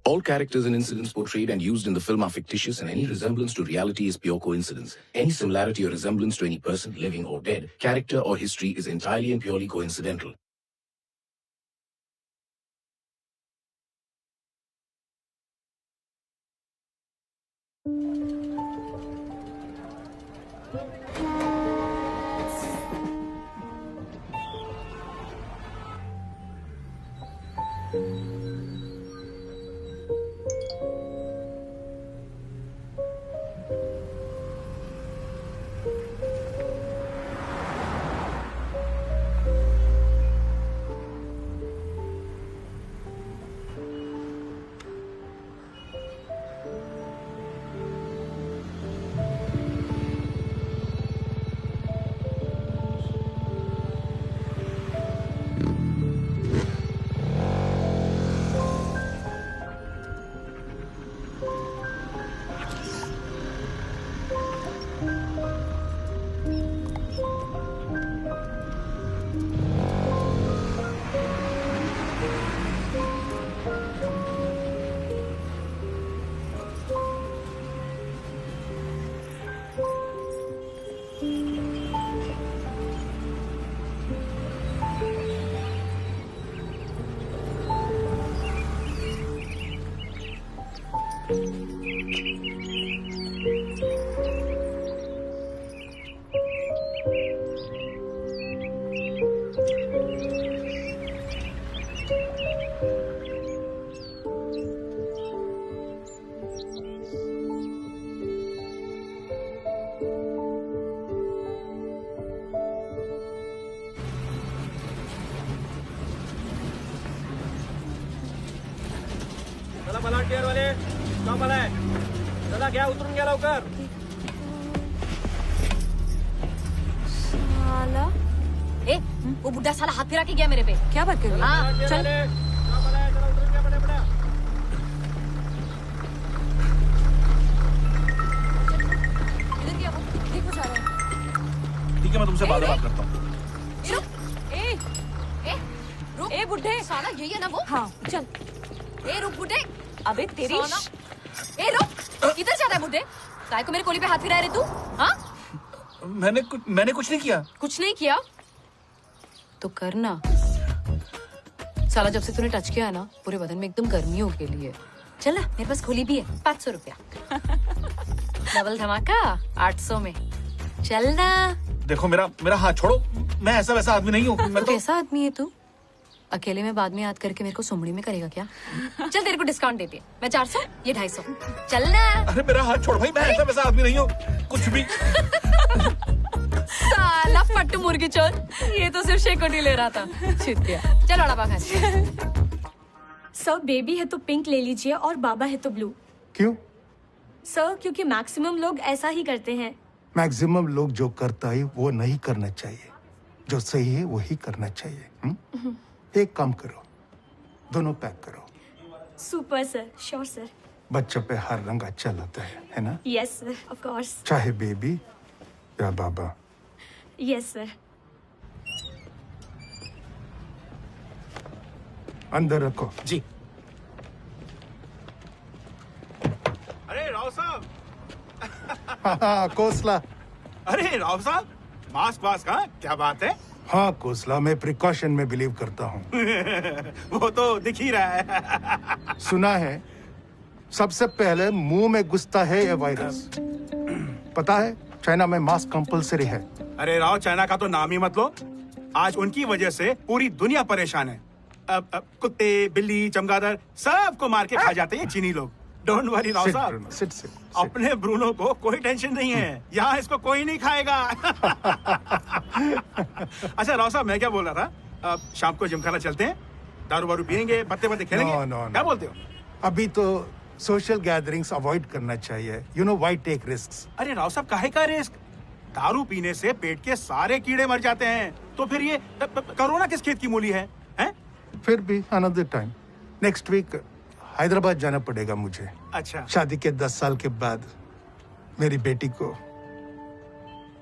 All characters and incidents portrayed and used in the film are fictitious, and any resemblance to reality is pure coincidence. Any similarity or resemblance to any person, living or dead, character or history is entirely and purely coincidental. Volunteer वाले stop आलाय चला घ्या उतरून घ्या लवकर साला ए वो बुड्ढा साला हाथ फिरा के गया मेरे पे क्या बात कर रही है? हाँ चल स्टॉप आलाय चला उतरून घ्या बड़ा इधर क्या वो ठीक हो जा रहा है ठीक है मैं तुमसे बाद में बात करता हूँ रुक ए बुड्ढे साला यही है ना वो हाँ चल ए रुक बुड्ढे अबे तेरी ए रुक किधर जा रहा है बुड्ढे काय को मेरे कोली पे हाथ फिरा रहे तू हाँ मैंने कुछ नहीं किया। कुछ नहीं किया तो करना साला जब से तूने टच किया है ना पूरे बदन में एकदम गर्मी हो गई है चल ना मेरे पास खोली भी है 500 रुपया डबल धमाका 800 में चल ना देखो मेरा हाथ छोड़ो, मैं ऐसा वैसा आदमी नहीं हूँ। तो कैसा आदमी है तू अकेले में बाद में याद करके मेरे को सुमड़ी में करेगा क्या चल तेरे को डिस्काउंट देती है मैं 400 ये 250 चल ना अरे मेरा हाथ छोड़ भाई, मैं ऐसा वैसा आदमी नहीं हूँ कुछ भी। साला फट्टू मुर्गी चोर ये तो सिर्फ शेकोटी ले रहा था चुतिया चल वड़ा पाव खाने सर बेबी है तो पिंक ले लीजिए और बाबा है तो ब्लू। क्यों? सर क्योंकि मैक्सिमम लोग ऐसा ही करते हैं। मैक्सिमम लोग जो करता है वो नहीं करना चाहिए, जो सही है वही करना चाहिए। एक काम करो, दोनों पैक करो। Super sir, sure sir. बच्चों पे हर रंग अच्छा लगता है ना? Yes sir, of course. चाहे बेबी या बाबा। Yes sir. अंदर रखो। जी। अरे राव साहब हाँ कोसला। अरे राव साहब मास्क वास्क हाँ क्या बात है। हाँ कोसला, मैं प्रिकॉशन में बिलीव करता हूँ। वो तो दिख ही रहा है। सुना है सबसे पहले मुंह में घुसता है ये वायरस। पता है चाइना में मास्क कंपलसरी है। अरे राव चाइना का तो नाम ही मत लो, आज उनकी वजह से पूरी दुनिया परेशान है। अब कुत्ते बिल्ली चमगादड़ सबको मार के खा जाते हैं चीनी लोग। डोंट वरी राव साहब, सिट। अपने ब्रूनो को कोई टेंशन नहीं है, यहाँ इसको कोई नहीं खाएगा। अच्छा राव साहब मैं क्या बोल रहा था, अब शाम को जिमखाना चलते हैं, दारू वारू पियेंगे, पत्ते पत्ते खेलेंगे। No. क्या बोलते हो? अभी तो सोशल गैदरिंग्स अवॉइड करना चाहिए। You know why take risks. अरे राव साहब काहे का रिस्क, दारू पीने से पेट के सारे कीड़े मर जाते हैं, तो फिर ये कोरोना किस खेत की मूली है, हैं? फिर भी another time. Next week Hyderabad जाना पड़ेगा मुझे। अच्छा शादी के 10 साल के बाद मेरी बेटी को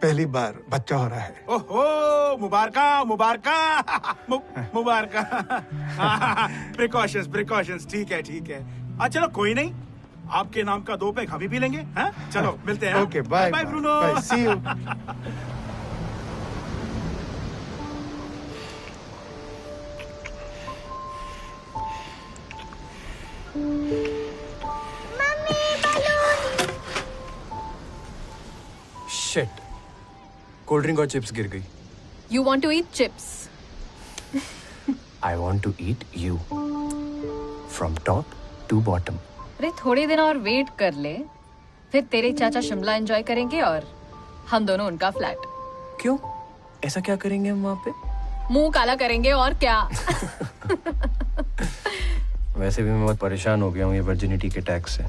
पहली बार बच्चा हो रहा है। ओहो मुबारका मुबारका मुबारका। प्रिकॉशंस ठीक है। चलो कोई नहीं, आपके नाम का 2 पैक हम ही पी लेंगे। हैं? चलो मिलते हैं। Okay bye bye Bruno. Bye see you. Shit, cold drink और चिप्स गिर गई। You want to eat chips? I want to eat you from top to bottom. अरे थोड़े दिन और वेट कर ले, फिर तेरे चाचा शिमला एंजॉय करेंगे और हम दोनों उनका फ्लैट। क्यों? ऐसा क्या करेंगे हम वहाँ पे? मुंह काला करेंगे और क्या। वैसे भी मैं बहुत परेशान हो गया हूँ ये वर्जिनिटी के टैक्स से।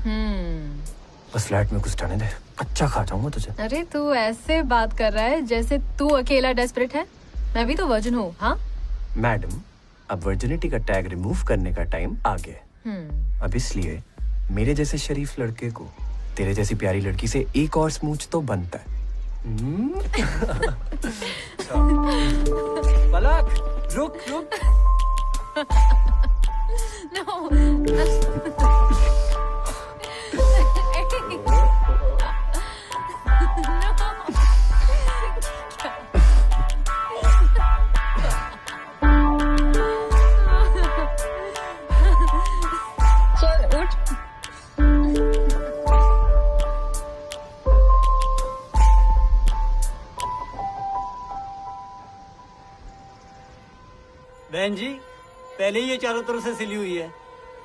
बस फ्लैट में कुछ टाने दे, कच्चा खा जाऊंगा तुझे। अरे तू ऐसे बात कर रहा है जैसे तू अकेला डेस्परेट है। मैं भी तो वर्जिन हूँ। हाँ मैडम, अब वर्जिनिटी का टैग रिमूव करने का टाइम आ गया है। अब इसलिए मेरे जैसे शरीफ लड़के को तेरे जैसी प्यारी लड़की से एक और स्मूच तो बनता है। पलक, रुक रुक। बहन जी, पहले ही ये चारों तरफ से सिली हुई है,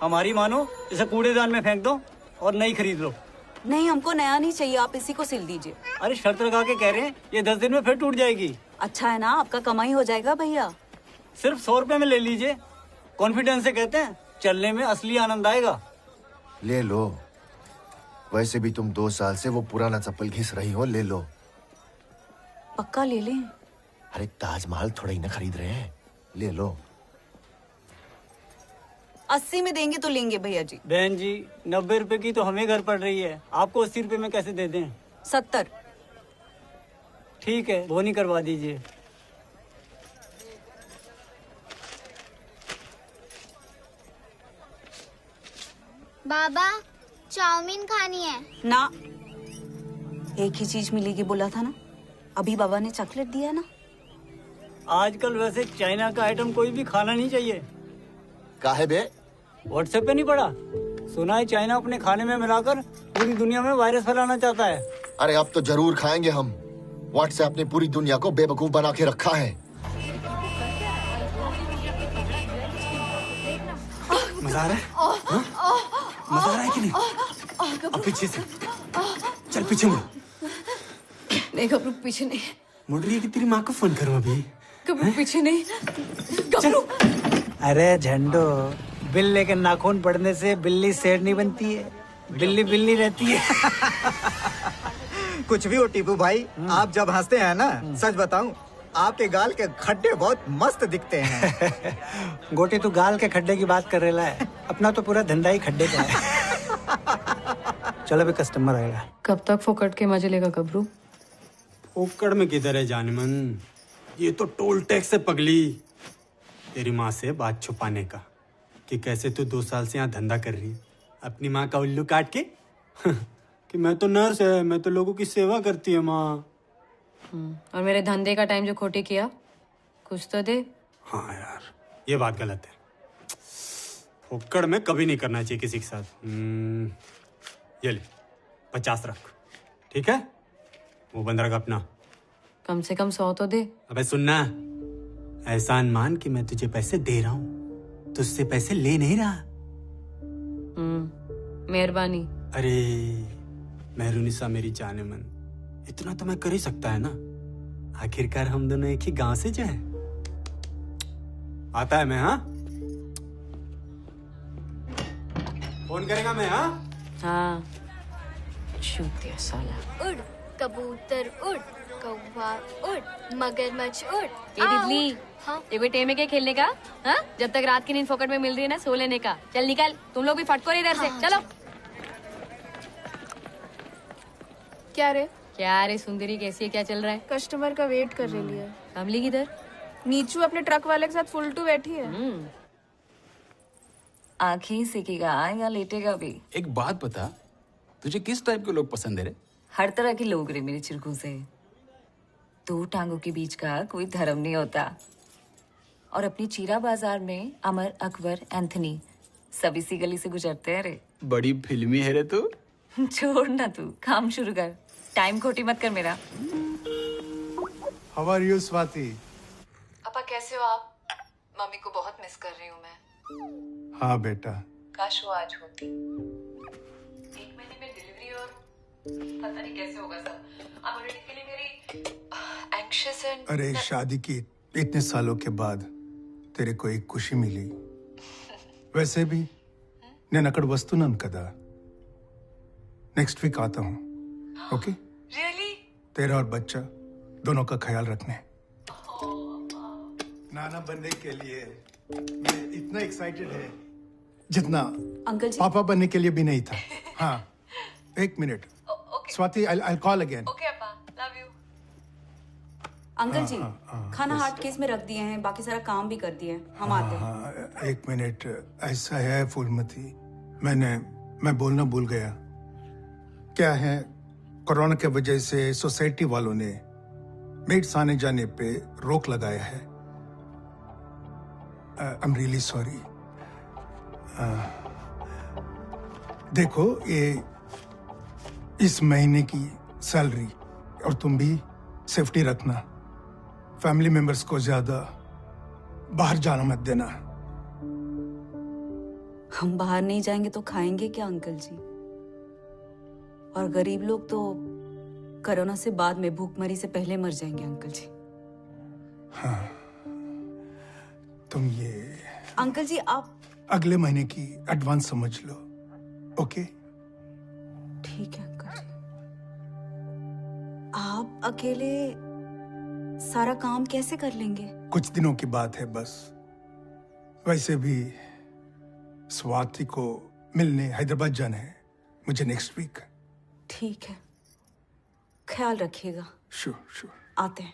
हमारी मानो इसे कूड़ेदान में फेंक दो और नई खरीद लो। नहीं, हमको नया नहीं चाहिए, आप इसी को सिल दीजिए। अरे शर्त लगा के कह रहे हैं, ये 10 दिन में फिर टूट जाएगी। अच्छा है ना, आपका कमाई हो जाएगा भैया। सिर्फ 100 रुपए में ले लीजिए, कॉन्फिडेंस से कहते हैं, चलने में असली आनंद आएगा। ले लो, वैसे भी तुम 2 साल से वो पुराना चप्पल घिस रही हो, ले लो। पक्का ले लें? अरे ताजमहल थोड़ा ही ना खरीद रहे हैं, ले लो। 80 में देंगे तो लेंगे भैया जी। बहन जी, 90 रुपए की तो हमें घर पड़ रही है, आपको 80 रुपए में कैसे दे दें? 70। ठीक है, वो नहीं करवा दीजिए। बाबा, चाउमीन खानी है। ना, एक ही चीज मिलेगी बोला था ना, अभी बाबा ने चॉकलेट दिया ना। आजकल वैसे चाइना का आइटम कोई भी खाना नहीं चाहिए। काहे बे? व्हाट्सएप पे नहीं पढ़ा? सुना है चाइना अपने खाने में मिलाकर पूरी दुनिया में वायरस फैलाना चाहता है। अरे अब तो जरूर खाएंगे हम। व्हाट्सएप ने पूरी दुनिया को बेवकूफ बना के रखा है। मजा आ रहा है? मजा आ रहा है कि नहीं? अब पीछे से चल, पीछे मुड़। नहीं घबरू, पीछे नहीं। मुड़ रही है कि तेरी माँ को फोन करूं अभी? घबरू, पीछे नहीं। घबरू। अरे झंडो, बिल्ली के नाखून पड़ने से बिल्ली शेर नहीं बनती है, बिल्ली बिल्ली रहती है। कुछ भी हो टीपू भाई, आप जब हंसते हैं ना, सच बताऊं, आपके गाल के खड्डे बहुत मस्त दिखते हैं। गोटी, तू गाल के खड्डे की बात कर रहा है, अपना तो पूरा धंधा ही खड्डे का है। चलो अभी कस्टमर आएगा। कब तक फोकट के मजे लेगा घबरू? पोकड़ में किधर है जानमन, ये तो टोल टैक्स से पगली। तेरी माँ से बात छुपाने का कि कैसे तू 2 साल से यहाँ धंधा कर रही है, अपनी माँ का उल्लू काट के। कि मैं तो नर्स है, मैं तो लोगों की सेवा करती है माँ। और मेरे धंधे का टाइम जो खोटे किया, कुछ तो दे। हाँ यार, ये बात गलत है। पोकड़ में कभी नहीं करना चाहिए किसी के साथ। ये ले 50 रख, ठीक है? वो बंद रख अपना। कम से कम 100 तो दे। अबे सुनना, एहसान मान कि मैं तुझे पैसे दे रहा हूँ, तुझसे पैसे ले नहीं रहा। मेहरबानी। अरे मेहरुनिसा मेरी जाने मन, इतना तो मैं कर ही सकता है ना। आखिरकार हम दोनों एक ही गांव से जो है। आता है मैं। हाँ, फोन करेगा मैं। हाँ, चूतिया साला। उड़ कबूतर उड़, कौवा उड़, मगरमच्छ उड़। दिदली, हाँ? ये कोई टेम है क्या खेलने का? हाँ? जब तक रात की नींद फोकट में मिल रही है ना, सो लेने का। चल निकल, तुम लोग भी फटको इधर से। चलो। क्या रे? क्या रे सुंदरी, कैसी है? क्या चल रहा है? कस्टमर का वेट कर रही है। कमली किधर? नीचू अपने ट्रक वाले के साथ फुल टू बैठी है। आंखें ही सेकेगा या लेटेगा भी? एक बात बता, तुझे किस टाइप के लोग पसंद है रे? हर तरह के लोग रे मेरे चिरकू से। दो टांगों के बीच का कोई धर्म नहीं होता। और अपनी चीरा बाजार में अमर, अकबर, एंथनी सब इसी गली से गुजरते हैं रे। बड़ी फिल्मी है रे तू। छोड़ ना तू, काम शुरू कर। टाइम खोटी मत कर मेरा। How are you Swati? अपा कैसे हो आप? मम्मी को बहुत मिस कर रही हूँ मैं। हाँ बेटा। काश वो आज होती। 1 महीने में डिलीवरी और पता नहीं कैसे होगा सब। अब ऑलरेडी के लिए मेरी एंग्शियस एंड अरे शादी की इतने सालों के बाद तेरे को एक खुशी मिली। वैसे भी నేను అక్కడ వస్తున్నాను కదా। नेक्स्ट वीक आता हूँ। ओके? रियली? तेरा और बच्चा दोनों का ख्याल रखने। नाना बनने के लिए मैं इतना एक्साइटेड है जितना अंकल जी पापा बनने के लिए भी नहीं था। हाँ, 1 minute. Swati, I'll call again। Okay अपा, लव यू। अंकल जी खाना हार्ड केस में रख दिए हैं, बाकी सारा काम भी कर दिए हैं, हम आते हैं। हाँ, 1 मिनट। ऐसा है फूलमती, मैं बोलना भूल गया। क्या है, कोरोना के वजह से सोसाइटी वालों ने मेट्स आने जाने पे रोक लगाया है। I am really sorry. देखो, ये इस महीने की सैलरी, और तुम भी सेफ्टी रखना। फैमिली मेंबर्स को ज्यादा बाहर जाना मत देना। हम बाहर नहीं जाएंगे तो खाएंगे क्या अंकल जी? और गरीब लोग तो कोरोना से बाद में भूखमरी से पहले मर जाएंगे अंकल जी। हाँ, तुम ये अंकल जी आप अगले महीने की एडवांस समझ लो। ओके? ठीक है अंकल जी। आप अकेले सारा काम कैसे कर लेंगे? कुछ दिनों की बात है बस। वैसे भी स्वाति को मिलने हैदराबाद जाना है मुझे नेक्स्ट वीक। ठीक है, ख्याल रखिएगा। श्योर। आते हैं।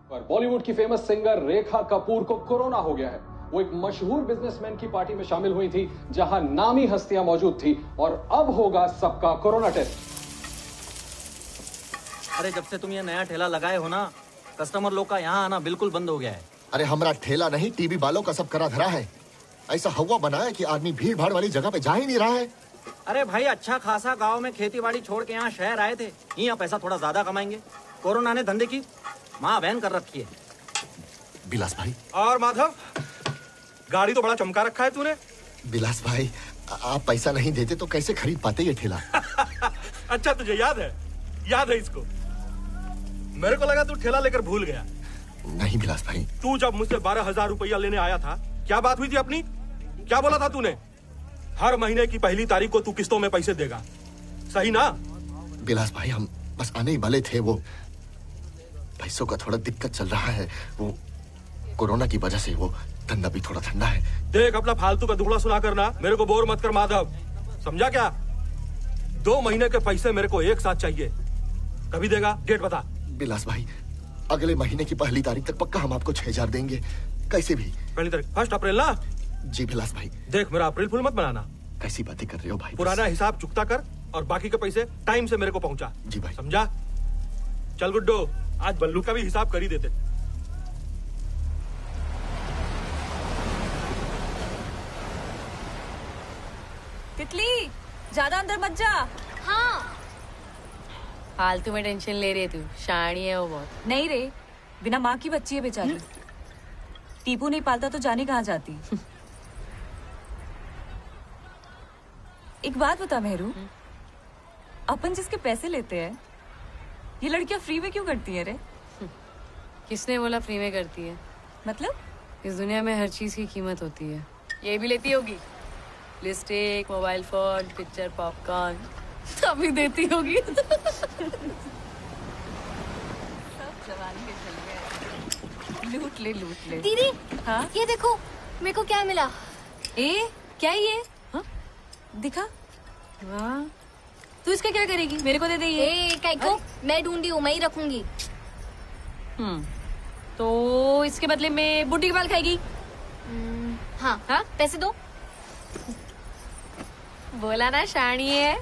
पर बॉलीवुड की फेमस सिंगर रेखा कपूर को कोरोना हो गया है। वो एक मशहूर बिजनेसमैन की पार्टी में शामिल हुई थी जहां नामी हस्तियां मौजूद थी, और अब होगा सबका कोरोना टेस्ट। अरे जब से तुम ये नया ठेला लगाए हो ना, कस्टमर लोग का यहाँ आना बिल्कुल बंद हो गया है। अरे हमारा ठेला नहीं, टीवी वालों का सब करा धरा है। ऐसा हवा बना है कि आदमी भीड़ भाड़ वाली जगह पे जा ही नहीं रहा है। अरे भाई, अच्छा खासा गांव में खेती बाड़ी छोड़ के यहाँ शहर आए थे, यहाँ पैसा थोड़ा ज्यादा कमाएंगे। कोरोना ने धंधे की माँ बहन कर रखी है। बिलास भाई। और माधव, गाड़ी तो बड़ा चमका रखा है तूने। बिलास भाई, आप पैसा नहीं देते तो कैसे खरीद पाते ये ठेला? अच्छा, तुझे याद है इसको? मेरे को लगा तू ठेला लेकर भूल गया। नहीं बिलास भाई। तू जब मुझसे 12,000 रुपया लेने आया था, क्या बात हुई थी अपनी? क्या बोला था तूने? हर महीने की पहली तारीख को तू किस्तों में पैसे देगा, सही ना? बिलास भाई, हम बस आने ही वाले थे। वो पैसों का थोड़ा दिक्कत चल रहा है, वो कोरोना की वजह से वो धंधा भी थोड़ा ठंडा है। देख, अपना फालतू का दुखड़ा सुना करना, मेरे को बोर मत कर माधव, समझा क्या? 2 महीने के पैसे मेरे को एक साथ चाहिए। कभी देगा? डेट बता। बिलास भाई, अगले महीने की पहली तारीख तक पक्का हम आपको 6,000 देंगे, कैसे भी। पहली तारीख 1 अप्रैल ना? जी बिलास भाई। देख, मेरा अप्रैल फूल मत बनाना। कैसी बातें कर रहे हो भाई? पुराना हिसाब चुकता कर और बाकी के पैसे टाइम से मेरे को पहुंचा। जी भाई। समझा? चल गुड्डो, आज बल्लू का भी हिसाब कर ही देते। तितली, ज्यादा अंदर मत जा। हाँ। फालतू में टेंशन ले रही है तू, शानी है वो बहुत। नहीं रे, बिना माँ की बच्ची है बेचारी। टीपू नहीं पालता तो जाने कहाँ जाती। एक बात बता मेहरू, अपन जिसके पैसे लेते हैं, ये लड़कियां फ्री में क्यों करती है रे? किसने बोला फ्री में करती है? मतलब? इस दुनिया में हर चीज की कीमत होती है। ये भी लेती होगी, lipstick, mobile phone, picture, popcorn, तभी देती होगी। सब जवान के चल गए। लूट ले। दीदी, हाँ? ये देखो, मेरे को क्या मिला? क्या ये? हाँ? दिखा। वाह, तू इसका क्या करेगी? मेरे को दे दे ये। काय को? मैं ढूंढी हूँ, मैं ही रखूंगी। तो इसके बदले में बुड्ढी के बाल खाएगी? हाँ हाँ, पैसे दो। बोला ना शानी है।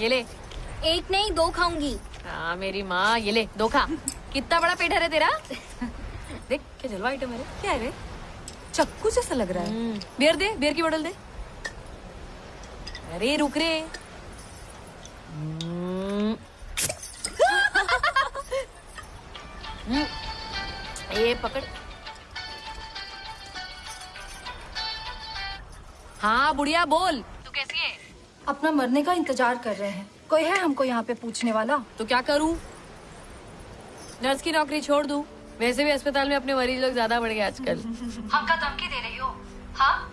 ये ले। एक नहीं, 2 खाऊंगी। हाँ मेरी माँ, ये ले 2 खा। कितना बड़ा पेट है रे तेरा। देख क्या जलवा आइटम है रे। क्या है रे? चक्कू जैसा लग रहा है। बियर दे, बियर की बोतल दे। अरे रुक रे। ये पकड़। हाँ बुढ़िया बोल, तू कैसी है? अपना मरने का इंतजार कर रहे हैं। कोई है हमको यहाँ पे पूछने वाला? तो क्या करूं? नर्स की नौकरी छोड़ दूं? वैसे भी अस्पताल में अपने मरीज लोग ज्यादा बढ़ गए आजकल। हमका धमकी दे रही हो? हाँ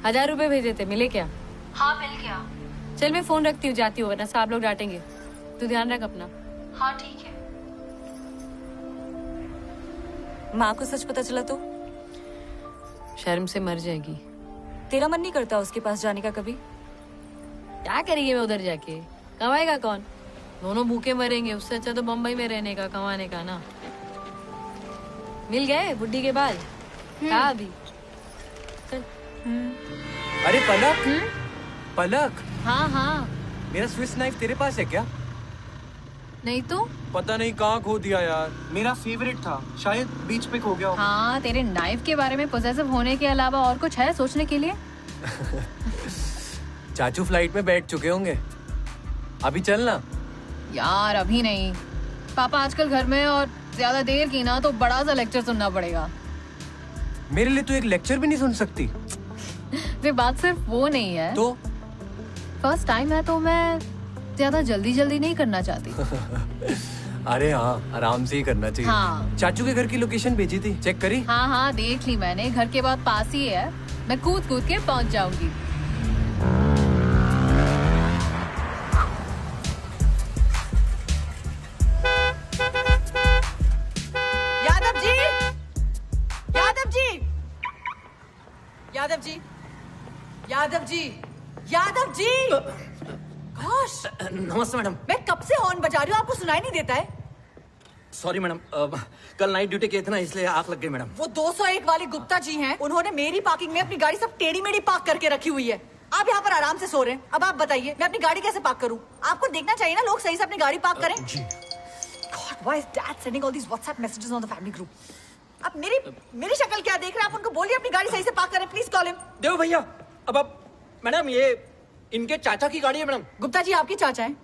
1000 रुपए भेजे थे, मिले क्या? हाँ मिल गया। चल मैं फोन रखती हूँ, जाती हूँ, वरना सब लोग डांटेंगे। तू ध्यान रख अपना। हाँ ठीक है। माँ को सच पता चला तो? शर्म से मर जाएगी। तेरा मन नहीं करता उसके पास जाने का कभी? क्या करेगी मैं उधर जाके? कमाएगा कौन? दोनों भूखे मरेंगे, उससे अच्छा तो बम्बई में रहने का, कमाने का ना। मिल गए बुड्ढी के बाल? कहा अभी? चल। अरे पलक, पलक। हाँ हाँ। मेरा स्विस नाइफ तेरे पास है क्या? नहीं तो? पता नहीं कहाँ खो दिया यार। मेरा फेवरेट था, शायद बीच पे खो गया हो। हाँ तेरे नाइफ के बारे में पॉसेसिव होने के अलावा और कुछ है सोचने के लिए? चाचू फ्लाइट में बैठ चुके होंगे, अभी चलना। यार अभी नहीं, पापा आजकल घर में, और ज्यादा देर की ना तो बड़ा सा लेक्चर सुनना पड़ेगा। मेरे लिए तो एक लेक्चर भी नहीं सुन सकती। वे बात सिर्फ वो नहीं है तो फर्स्ट टाइम है तो मैं ज्यादा जल्दी जल्दी नहीं करना चाहती। अरे हाँ, आराम से ही करना चाहिए। हाँ। चाचू के घर की लोकेशन भेजी थी, चेक करी? हाँ हाँ देख ली मैंने, घर के बहुत पास ही है, मैं कूद कूद के पहुंच जाऊंगी। यादव जी, यादव जी, यादव जी, यादव जी, यादव जी। गोश, नमस्ते मैडम। मैं कब से हॉर्न बजा रही हूँ, आपको सुनाई नहीं देता है? सॉरी मैडम, कल नाइट ड्यूटी किए थे ना, इसलिए आग लग गई मैडम। वो 201 वाले गुप्ता जी हैं, उन्होंने मेरी पार्किंग में अपनी गाड़ी सब टेढ़ी मेढ़ी पार्क करके रखी हुई है। आप यहाँ पर आराम से सो रहे हैं। अब आप बताइए मैं अपनी गाड़ी कैसे पार्क करूँ? आपको देखना चाहिए ना, लोग सही से अपनी गाड़ी पार्क करें। God, why is Dad sending all these WhatsApp messages on the family group? आप मेरी शक्ल क्या देख रहे हैं? आप उनको बोलिए अपनी गाड़ी सही से पार्क करें, प्लीज कॉल हिम। देव भैया, अब आप मैडम, ये इनके चाचा की गाड़ी है मैडम। गुप्ता जी आपके चाचा हैं?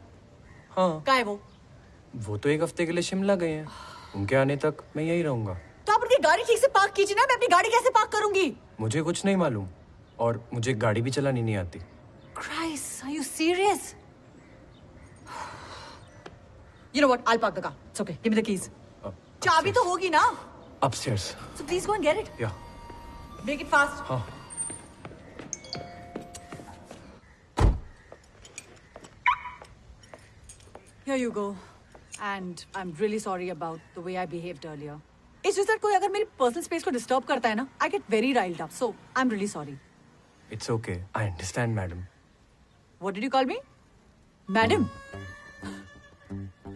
हाँ। क्या है वो तो एक हफ्ते के लिए शिमला गए हैं, उनके आने तक मैं यही रहूंगा। तो आप उनकी गाड़ी ठीक से पार्क कीजिए ना, मैं अपनी गाड़ी कैसे पार्क करूंगी? मुझे कुछ नहीं मालूम, और मुझे गाड़ी भी चलानी नहीं आती। Christ, are you serious? You know what? I'll park the car. It's okay. Give me the keys. चाबी तो होगी ना? Upstairs. So please go and get it. Yeah. Make it fast. हाँ. Here you go. And I'm really sorry about the way I behaved earlier. It's just that कोई अगर मेरी personal space को disturb करता है ना, I get very riled up. So I'm really sorry. It's okay. I understand, madam. What did you call me? Madam?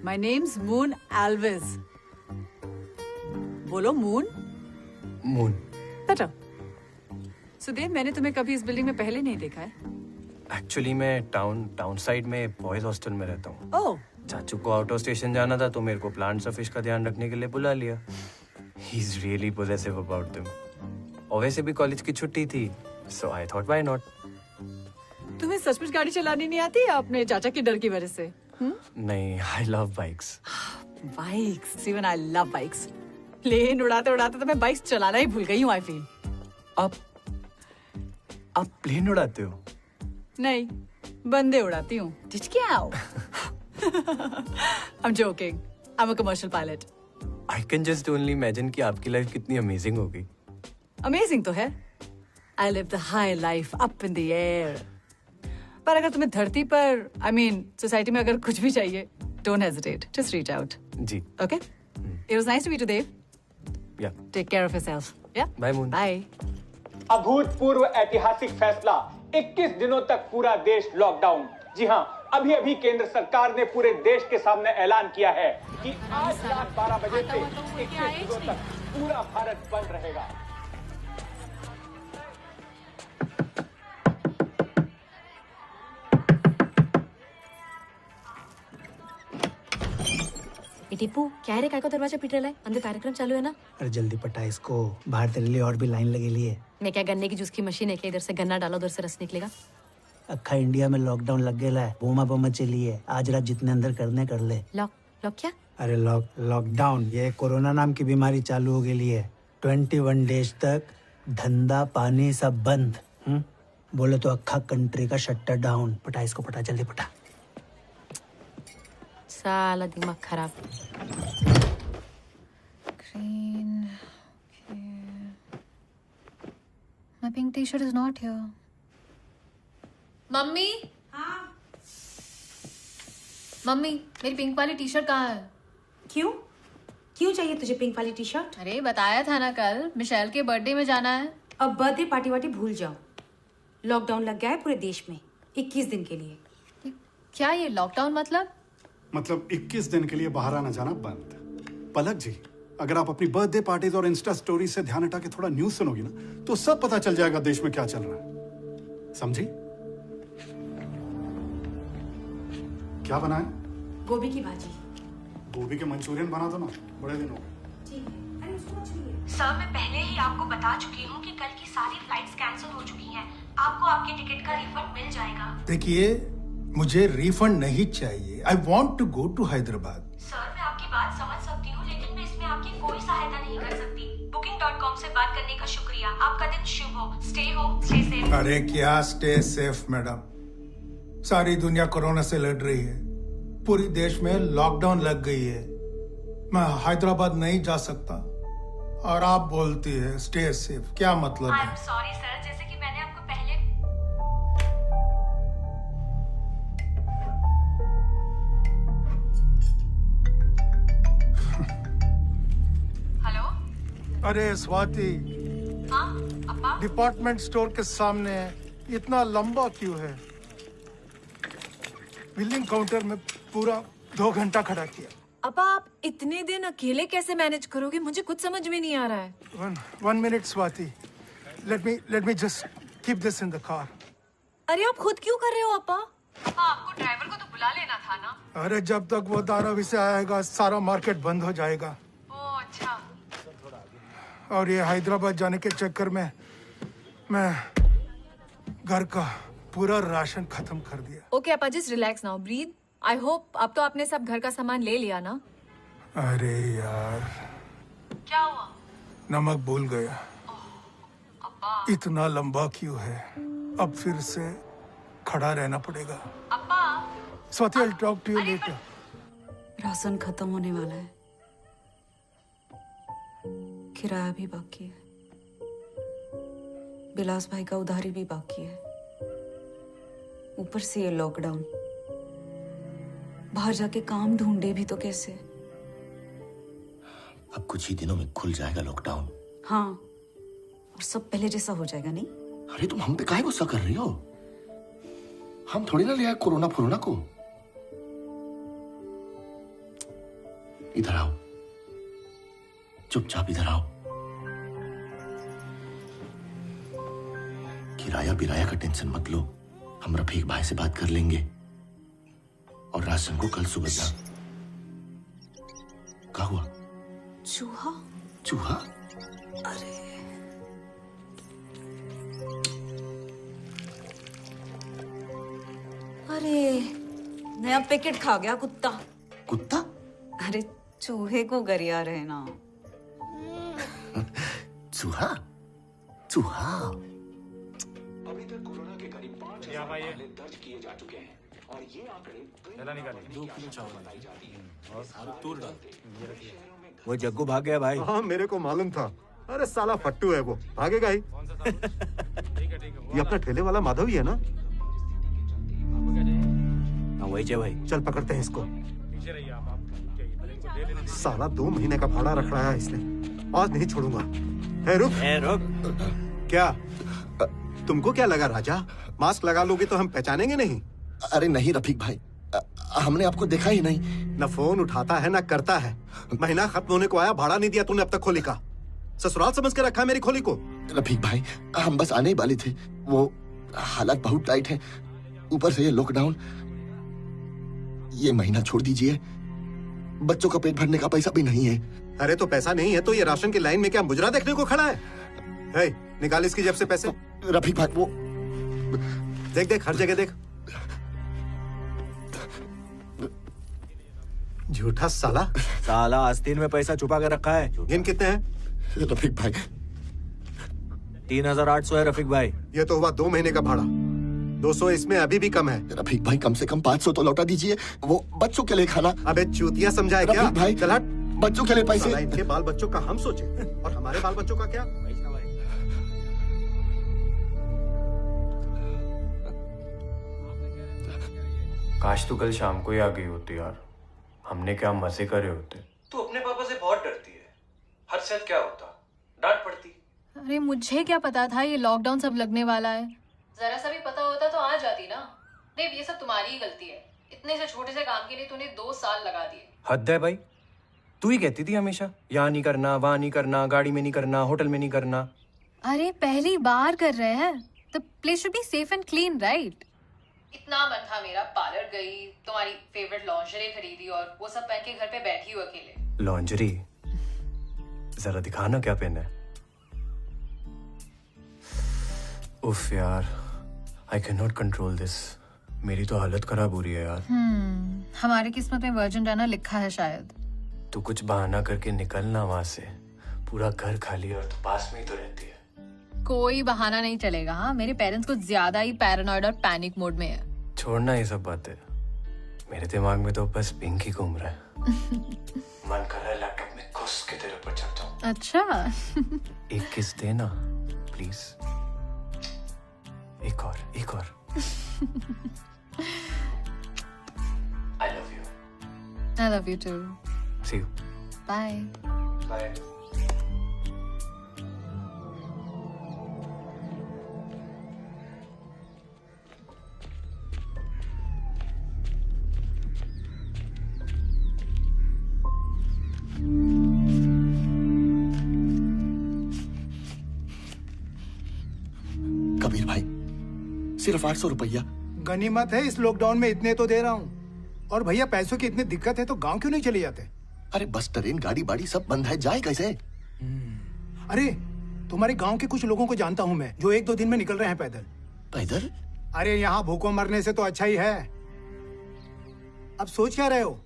My name's Moon Alves. बोलो Moon? Moon. Better. Sudev, मैंने तुम्हें कभी इस बिल्डिंग में पहले नहीं देखा है। Actually मैं टाउन साइड में बॉयज हॉस्टल में रहता हूँ। ओह। चाचू को आउट ऑफ स्टेशन जाना था तो मेरे को प्लांट्स और फिश का ध्यान रखने के लिए बुला लिया। He's really possessive about them. और वैसे भी कॉलेज की छुट्टी थी, so I thought why not? तुम्हें सचमुच गाड़ी चलानी नहीं आती या अपने चाचा के डर की वजह से? नहीं, I love bikes. Bikes, even I love bikes. Plane उड़ाते उड़ाते तो मैं बाइक्स चलाना ही भूल गई हूँ, I feel. आप प्लेन उड़ाते हो? नहीं, बंदे उड़ाती हूँ। Tchau. I'm joking. I'm a commercial pilot. I can just only imagine कि आपकी लाइफ कितनी अमेजिंग होगी। Amazing तो है। I live the high life up in the air. पर अगर तुम्हें धरती पर, I mean, सोसाइटी में अगर कुछ भी चाहिए, don't hesitate. Just reach out. Ji. Okay? It was nice to meet you, Dave. Yeah. Take care of yourself. Yeah? Bye, Moon. Bye. अभूतपूर्व ऐतिहासिक फैसला, 21 दिनों तक पूरा देश लॉकडाउन। जी हाँ, अभी अभी केंद्र सरकार ने पूरे देश के सामने ऐलान किया है कि आज रात 12 बजे से 21 दिनों तक पूरा भारत बंद रहेगा। टीपू क्या है रे, काय को दरवाजा पीट रहा है? अंदर कार्यक्रम चालू है ना। अरे जल्दी पटा इसको, बाहर तेरे लिए और भी लाइन लगेली है। मैं क्या गन्ने की जूस की मशीन है क्या? इधर से गन्ना डालो उधर से रस निकलेगा। अक्खा इंडिया में लॉकडाउन लग गया है, बोमा बोमा चली है। आज रात जितने अंदर करने कर ले। लॉक क्या? अरे लॉकडाउन, ये कोरोना नाम की बीमारी चालू हो गई है। 21 डेज तक धंधा पानी सब बंद। बोले तो अक्खा कंट्री का शटर डाउन। पटा इसको, पटा जल्दी पटा। साला दिमाग खराब। Green. My pink t-shirt is not here. Mummy. हाँ। मम्मी, मेरी पिंक वाली टी-शर्ट कहाँ है? क्यों चाहिए तुझे पिंक वाली टी-शर्ट? अरे बताया था ना कल, मिशेल के बर्थडे में जाना है। अब बर्थडे पार्टी वार्टी भूल जाओ। लॉकडाउन लग गया है पूरे देश में 21 दिन के लिए। क्या ये लॉकडाउन मतलब 21 दिन के लिए बाहर आना जाना बंद। पलक जी, अगर आप अपनी बर्थडे पार्टीज और इंस्टा स्टोरी से ध्यान हटा के थोड़ा न्यूज सुनोगी ना, तो सब पता चल जाएगा देश में क्या चल रहा है। समझी? क्या बनाए? गोभी की भाजी। गोभी के मंचूरियन बना दो ना, बड़े दिन हो गए। सर, मैं पहले ही आपको बता चुकी हूँ कि कल की सारी फ्लाइट्स कैंसिल हो चुकी हैं। आपको आपके टिकट का रिफंड मिल जाएगा। देखिए, मुझे रिफंड नहीं चाहिए। I want to go to Hyderabad. Sir, मैं आपकी बात समझ सकती हूँ, लेकिन मैं इसमें आपकी कोई सहायता नहीं कर सकती। Booking.com से बात करने का शुक्रिया। आपका दिन शुभ हो। Stay home, stay safe. अरे क्या स्टे सेफ मैडम, सारी दुनिया कोरोना से लड़ रही है। पूरी देश में लॉकडाउन लग गई है। मैं हैदराबाद नहीं जा सकता और आप बोलती है स्टे सेफ। क्या मतलब है? सॉरी सर, जैसे कि मैंने आपको पहले। हेलो। अरे स्वाति, हाँ अप्पा। डिपार्टमेंट स्टोर के सामने इतना लंबा क्यों है? बिलिंग काउंटर में पूरा 2 घंटा खड़ा किया। अप्पा, आप इतने दिन अकेले कैसे मैनेज करोगे? मुझे कुछ समझ में नहीं आ रहा है। One minute, Swati. Let me just keep this in the car. अरे आप खुद क्यों कर रहे हो अप्पा? अप्पा, आपको ड्राइवर को तो बुला लेना था ना। अरे जब तक वो धारावी से आएगा सारा मार्केट बंद हो जाएगा। ओह अच्छा। और ये हैदराबाद जाने के चक्कर में मैं घर का पूरा राशन खत्म कर दिया। ओके अप्पा, just relax now, breathe. I hope अब तो आपने सब घर का सामान ले लिया ना। अरे यार, क्या हुआ? नमक भूल गया। इतना लंबा क्यों है? अब फिर से खड़ा रहना पड़ेगा। Swati, I'll talk to you later. Ration खत्म होने वाला है, किराया भी बाकी है, बिलास भाई का उधारी भी बाकी है, ऊपर से ये लॉकडाउन। बाहर जाके काम ढूंढे भी तो कैसे? अब कुछ ही दिनों में खुल जाएगा लॉकडाउन। हाँ, और सब पहले जैसा हो जाएगा नहीं? अरे तुम हम पे काहे गुस्सा कर रही हो? हम थोड़ी ना ले आए कोरोना फोरोना को। इधर आओ, चुपचाप इधर आओ। किराया बिराया का टेंशन मत लो, हम रफीक भाई से बात कर लेंगे और राशन को कल सुबह जा। क्या हुआ? चूहा? चूहा? अरे नया पैकेट खा गया कुत्ता। कुत्ता? अरे चूहे को गरिया रहे ना। चूहा? चूहा? अभी तक कोरोना के करीब 5,000 मामले दर्ज किए जा चुके हैं और ये आंकड़े 2 किलो चावल बताई जाती है और तूर डाल। वो जग्गू भाग गया भाई। हाँ, मेरे को मालूम था। अरे साला फट्टू है वो, भागेगा ही। ये अपना ठेले वाला माधव ही है ना? वही है भाई। चल पकड़ते हैं इसको। साला 2 महीने का भाड़ा रख रहा है इसने, आज नहीं छोड़ूंगा। रुक। क्या? तुमको क्या लगा राजा, मास्क लगा लोगे तो हम पहचानेंगे नहीं? अरे नहीं रफीक भाई, हमने आपको देखा ही नहीं। न फोन उठाता है न करता है। महीना खत्म होने को आया, भाड़ा नहीं दिया तूने अब तक खोली का। ससुराल समझ के रखा है मेरी खोली को। रफीक भाई, हम बस आने ही वाले थे, वो हालात बहुत टाइट है, ऊपर से ये लॉकडाउन। ये महीना छोड़ दीजिए, बच्चों का पेट भरने का पैसा भी नहीं है। अरे तो पैसा नहीं है तो ये राशन की लाइन में क्या मुजरा देखने को खड़ा है? हे, निकाल इसकी जेब से पैसे। रफीक भाई वो देख देख, हर जगह देख। झूठा साला। साला आस्तीन में पैसा छुपा के रखा है। गिन कितने हैं? रफीक भाई 3800 है रफीक भाई। ये तो हुआ 2 महीने का भाड़ा। 200 इसमें अभी भी कम है। रफीक भाई कम से कम 500 तो लौटा दीजिए, वो बच्चों के लिए खाना। अबे चूतिया समझा है क्या? रफीक भाई चल हट। बच्चों के लिए पैसे। इनके बाल बच्चों का हम सोचे और हमारे बाल बच्चों का क्या? काश तू कल शाम को ही आ गई होती यार, हमने क्या मजे करे होते। तू अपने पापा से बहुत डरती है, हर साथ क्या होता, डांट पड़ती। अरे मुझे क्या पता था ये लॉकडाउन सब लगने वाला है। जरा सा भी पता होता तो आ जाती ना। देव, ये सब तुम्हारी ही गलती है। इतने से छोटे से काम के लिए तूने 2 साल लगा दिए। हद है भाई, तू ही कहती थी हमेशा यहाँ नहीं करना, वहाँ नहीं करना, गाड़ी में नहीं करना, होटल में नहीं करना। अरे पहली बार कर रहे हैं, the place should be safe and clean, right? इतना मन था मेरा, पार्लर गई, तुम्हारी फेवरेट लॉन्जरी खरीदी और वो सब पहन के घर पे बैठी हूँ अकेले। लॉन्जरी? जरा दिखाना क्या पहना है। उफ यार, I can not control this. मेरी तो हालत खराब हो रही है यार। हमारी किस्मत में वर्जिन रहना लिखा है शायद। तू कुछ बहाना करके निकलना वहां से, पूरा घर खाली और तू पास में ही तो रहती है। कोई बहाना नहीं चलेगा। हाँ, मेरे पेरेंट्स कुछ ज्यादा ही पैरानॉइड और पैनिक मोड में है। छोड़ना ये सब बातें, मेरे दिमाग में तो बस पिंक ही घूम रहा है। मन कर रहा है लैपटॉप में घुस के तेरे ऊपर चढ़ जाऊं। अच्छा। एक किस देना प्लीज, एक और, एक और। I love you. I love you too. See you. Bye. Bye. Kabir भाई सिर्फ 800 रुपया। गनीमत है, इस लॉकडाउन में इतने तो दे रहा हूँ। और भैया पैसों की इतनी दिक्कत है तो गांव क्यों नहीं चले जाते? अरे बस ट्रेन गाड़ी बाड़ी सब बंद है, जाए कैसे? अरे तुम्हारे गांव के कुछ लोगों को जानता हूँ मैं, जो 1-2 दिन में निकल रहे हैं पैदल। पैदल? अरे यहाँ भूखों मरने से तो अच्छा ही है। अब सोच क्या रहे हो?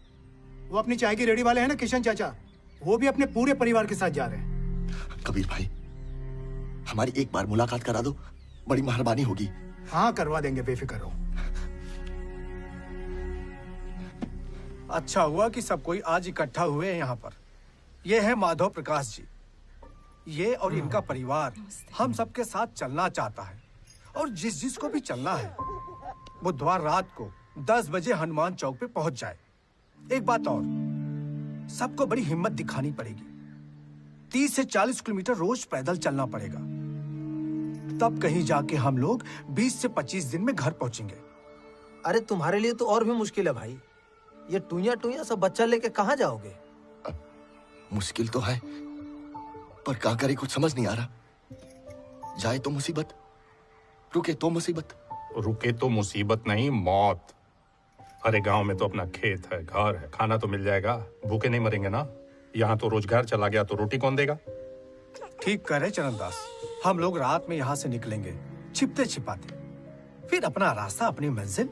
वो अपनी चाय की रेडी वाले हैं ना किशन चाचा, वो भी अपने पूरे परिवार के साथ जा रहे हैं। कबीर भाई हमारी एक बार मुलाकात करा दो, बड़ी मेहरबानी होगी। हाँ करवा देंगे, बेफिक्र हो। अच्छा हुआ कि सब कोई आज इकट्ठा हुए हैं यहाँ पर। ये है माधव प्रकाश जी। ये और इनका परिवार हम सबके साथ चलना चाहता है और जिस जिस को भी चलना है बुधवार रात को 10 बजे हनुमान चौक पे पहुंच जाए। एक बात और, सबको बड़ी हिम्मत दिखानी पड़ेगी। 30 से 40 किलोमीटर रोज पैदल चलना पड़ेगा, तब कहीं जाके हम लोग 20 से 25 दिन में घर पहुंचेंगे। अरे तुम्हारे लिए तो और भी मुश्किल है भाई। ये टूया सब बच्चा लेके कहाँ जाओगे? मुश्किल तो है पर क्या करे, कुछ समझ नहीं आ रहा। जाए तो मुसीबत, रुके तो मुसीबत। रुके तो मुसीबत नहीं, मौत। अरे गांव में तो अपना खेत है, घर है, खाना तो मिल जाएगा, भूखे नहीं मरेंगे ना। यहाँ तो रोजगार चला गया तो रोटी कौन देगा? ठीक करे चरणदास, हम लोग रात में यहाँ से निकलेंगे छिपते छिपाते, फिर अपना रास्ता अपनी मंजिल।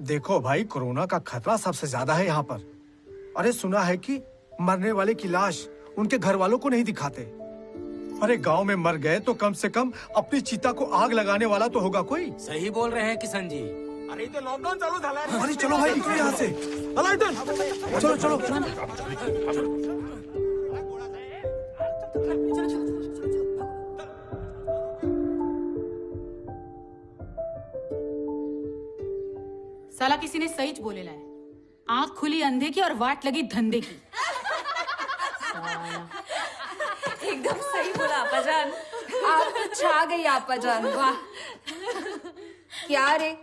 देखो भाई, कोरोना का खतरा सबसे ज्यादा है यहाँ पर। अरे सुना है कि मरने वाले की लाश उनके घर वालों को नहीं दिखाते। अरे गांव में मर गए तो कम से कम अपनी चिता को आग लगाने वाला तो होगा कोई। सही बोल रहे हैं किशन जी। अरे तो लॉकडाउन चालू झाला। अरे चलो भाई निकलो यहाँ से। चलो चलो। साला किसी ने सही बोलेला है। आंख खुली अंधे की और वाट लगी धंधे की। एकदम सही बोला आपा जान। आप तो छा गई आपा जान, वाह। क्या रे,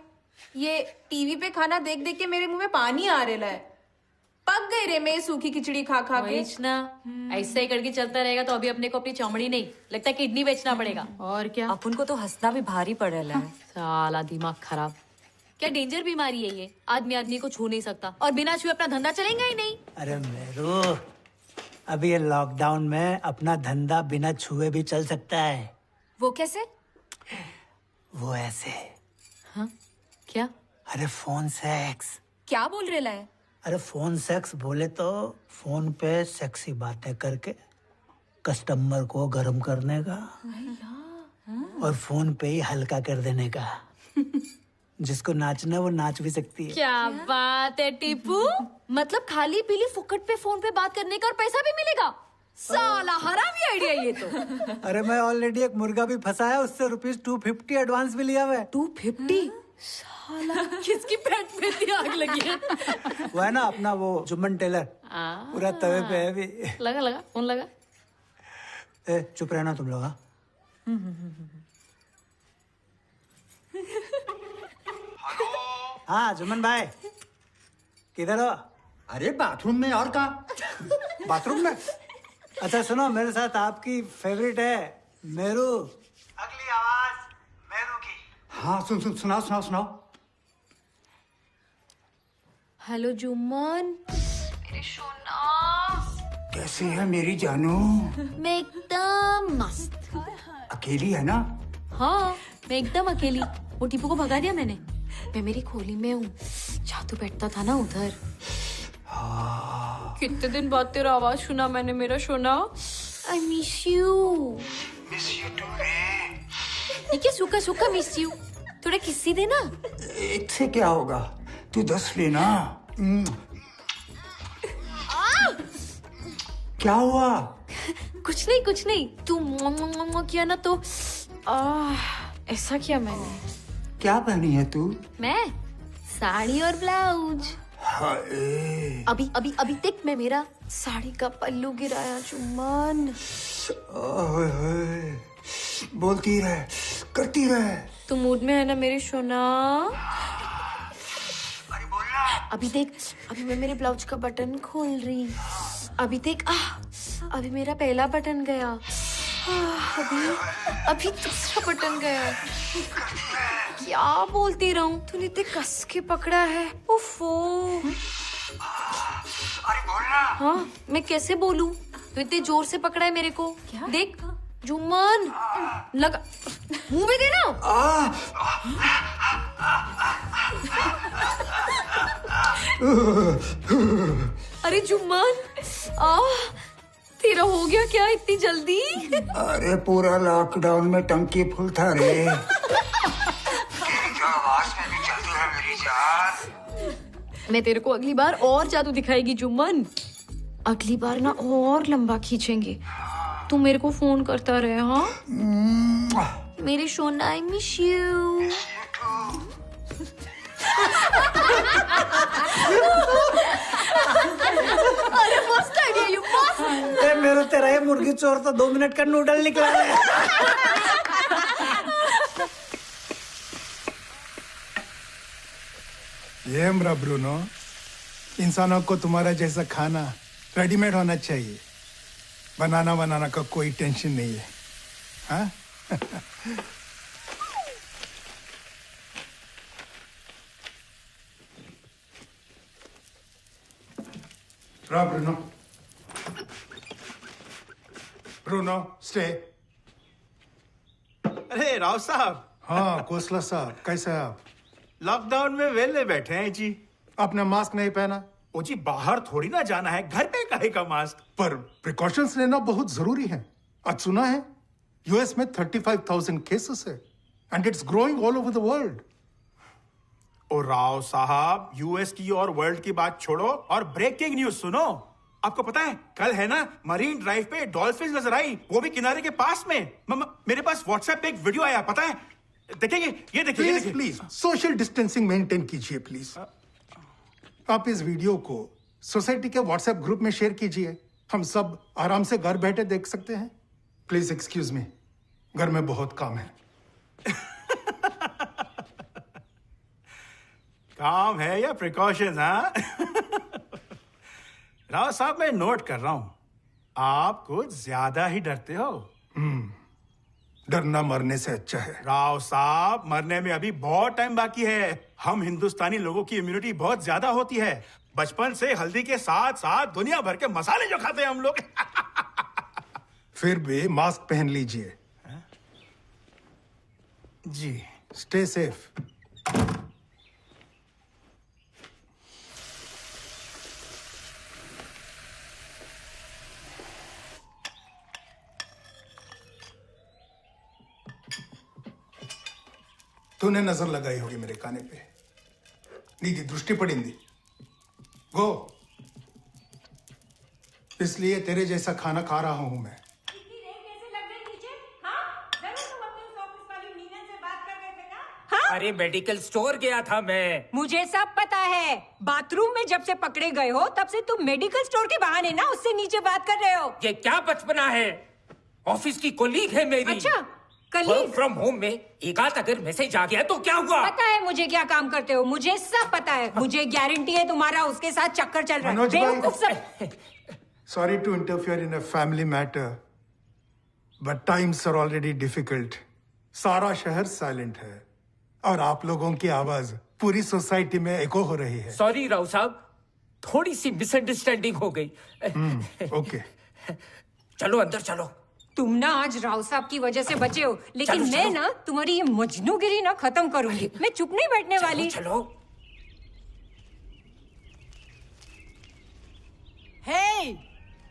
ये टीवी पे खाना देख देख के मेरे मुंह में पानी आ रहा है। पक गई रे मैं सूखी खिचड़ी खा खा के। ना ऐसा ही करके चलता रहेगा तो अभी अपने को अपनी चमड़ी नहीं लगता किडनी बेचना पड़ेगा। और क्या, अपन को तो हंसना भी भारी पड़ रहा है। साला दिमाग खराब। क्या डेंजर बीमारी है ये, आदमी आदमी को छू नहीं सकता और बिना छुए अपना धंधा चलेगा ही नहीं। अरे मेरू, अभी ये लॉकडाउन में अपना धंधा बिना छुए भी चल सकता है। वो कैसे? वो ऐसे। हाँ क्या? अरे फोन सेक्स। क्या बोल रहे है? अरे फोन सेक्स बोले तो फोन पे सेक्सी बातें करके कस्टमर को गर्म करने का और फोन पे ही हल्का कर देने का। जिसको नाचना है वो नाच भी सकती है। क्या बात है टीपू, मतलब खाली पीली फुकट पे फोन पे बात करने का और पैसा भी मिलेगा। साला हरामी आइडिया ये तो। अरे मैं ऑलरेडी एक मुर्गा भी फंसाया, उससे ₹250 एडवांस भी लिया हुआ है। 250? साला किसकी पेट में इतनी आग लगी है? वो है ना अपना वो जुम्मन टेलर, पूरा तवे पे है अभी। लगा लगा फोन लगा। ए, चुप रहना तुम लोग। हाँ जुम्मन भाई, किधर हो? अरे बाथरूम में। और कहाँ? बाथरूम में? अच्छा सुनो, मेरे साथ आपकी फेवरेट है मेरू। अगली आवाज मेरू की। हाँ सुनाओ। हेलो जुम्मन, मेरे सोना। कैसी है मेरी जानू? मैं एकदम मस्त। अकेली है ना? हाँ मैं एकदम अकेली। वो टीपू को भगा दिया मैंने। मैं मेरी खोली में हूँ, जादू बैठता था ना उधर। कितने दिन बाद तेरा आवाज सुना मैंने मेरा सोना। I miss you. Miss you too रे। ये क्या सूखा सूखा मिस यू, थोड़ा किस्सी दे ना। एक से क्या होगा, तू 10 लेना। क्या हुआ? कुछ नहीं। तू मुआ किया ना तो ऐसा किया मैंने। क्या पहनी है तू? मैं साड़ी और ब्लाउज। अभी देख, मैं मेरा साड़ी का पल्लू गिराया जुम्मन। बोलती रहे, करती रहे। तू मूड में है ना मेरी सोना? अभी देख, अभी मैं मेरे ब्लाउज का बटन खोल रही। अभी देख, अभी मेरा पहला बटन गया। अभी दूसरा बटन गया। क्या बोलती रहूं, तूने इतने कस के पकड़ा है। उफ़ो। अरे बोलना। हाँ मैं कैसे बोलूं, तू इतने जोर से पकड़ा है मेरे को। देख जुम्मन, लगा मुंह में देना। अरे जुम्मन, तेरा हो गया क्या इतनी जल्दी? अरे पूरा लॉकडाउन में टंकी फुल था रे। आवाज में भी जादू है मेरी जान। मैं तेरे को अगली बार और जादू दिखाएगी जुम्मन। अगली बार ना और लंबा खींचेंगे। तू मेरे को फोन करता रहे। हाँ मेरे सोना, आई मिस यू। अरे मस्त आइडिया यू, मस्त। मेरे तेरा ये मुर्गी चोर तो 2 मिनट का नूडल निकला है। ये मेरा ब्रूनो, इंसानों को तुम्हारा जैसा खाना रेडीमेड होना चाहिए। बनाना का कोई टेंशन नहीं है। हाँ? Bruno stay. अरे राव साहब। हाँ कोसला साहब, कैसे हैं आप? लॉकडाउन में वेले बैठे हैं जी। आपने मास्क नहीं पहना? ओ जी, बाहर थोड़ी ना जाना है, घर पे काहे का मास्क। पर प्रिकॉशंस लेना बहुत जरूरी है। आज सुना है यूएस में 35,000 केसेस है and it's growing all over the world. ओ राव साहब, यूएस की और वर्ल्ड की बात छोड़ो और ब्रेकिंग न्यूज सुनो। आपको पता है कल है ना मरीन ड्राइव पे डॉल्फिन नजर आई, वो भी किनारे के पास में। मेरे पास व्हाट्सएप पे एक वीडियो आया, पता है? देखेंगे? ये देखिए। प्लीज सोशल डिस्टेंसिंग मेंटेन कीजिए प्लीज। आप इस वीडियो को सोसाइटी के व्हाट्सएप ग्रुप में शेयर कीजिए। हम सब आराम से घर बैठे देख सकते हैं। प्लीज एक्सक्यूज मी, घर में बहुत काम है। काम है या प्रिकॉशन? हाँ राव साहब, मैं नोट कर रहा हूं, आप कुछ ज्यादा ही डरते हो। डरना मरने से अच्छा है। राव साहब, मरने में अभी बहुत टाइम बाकी है। हम हिंदुस्तानी लोगों की इम्यूनिटी बहुत ज्यादा होती है। बचपन से हल्दी के साथ साथ दुनिया भर के मसाले जो खाते हैं हम लोग। फिर भी मास्क पहन लीजिए। जी। Stay safe. तूने नजर लगाई होगी मेरे खाने पे, नीति दृष्टि पड़िंदी। गो, इसलिए तेरे जैसा खाना खा रहा हूं मैं। अरे मेडिकल स्टोर गया था मैं। मुझे सब पता है। बाथरूम में जब से पकड़े गए हो तब से तुम मेडिकल स्टोर के बहाने ना उससे नीचे बात कर रहे हो। ये क्या बचपना है? ऑफिस की कोलीग है मेरी। अच्छा, कलीग? वर्क फ्रॉम होम में एक आध अगर मैसेज आ गया तो क्या हुआ? पता है मुझे क्या काम करते हो, मुझे सब पता है। मुझे गारंटी है तुम्हारा उसके साथ चक्कर चल रहा है। मनोज भाई, बेवकूफ सब। Sorry to interfere in a family matter, but times are already difficult. सारा शहर साइलेंट है और आप लोगों की आवाज पूरी सोसाइटी में एको हो रही है। सॉरी राव साहब, थोड़ी सी मिसअंडरस्टैंडिंग हो गई। ओके, चलो अंदर चलो। तुम ना आज राव साहब की वजह से बचे हो, लेकिन चलो, मैं चलो। ना तुम्हारी ये मजनूगिरी ना खत्म करूंगी। मैं चुप नहीं बैठने वाली। चलो। Hey,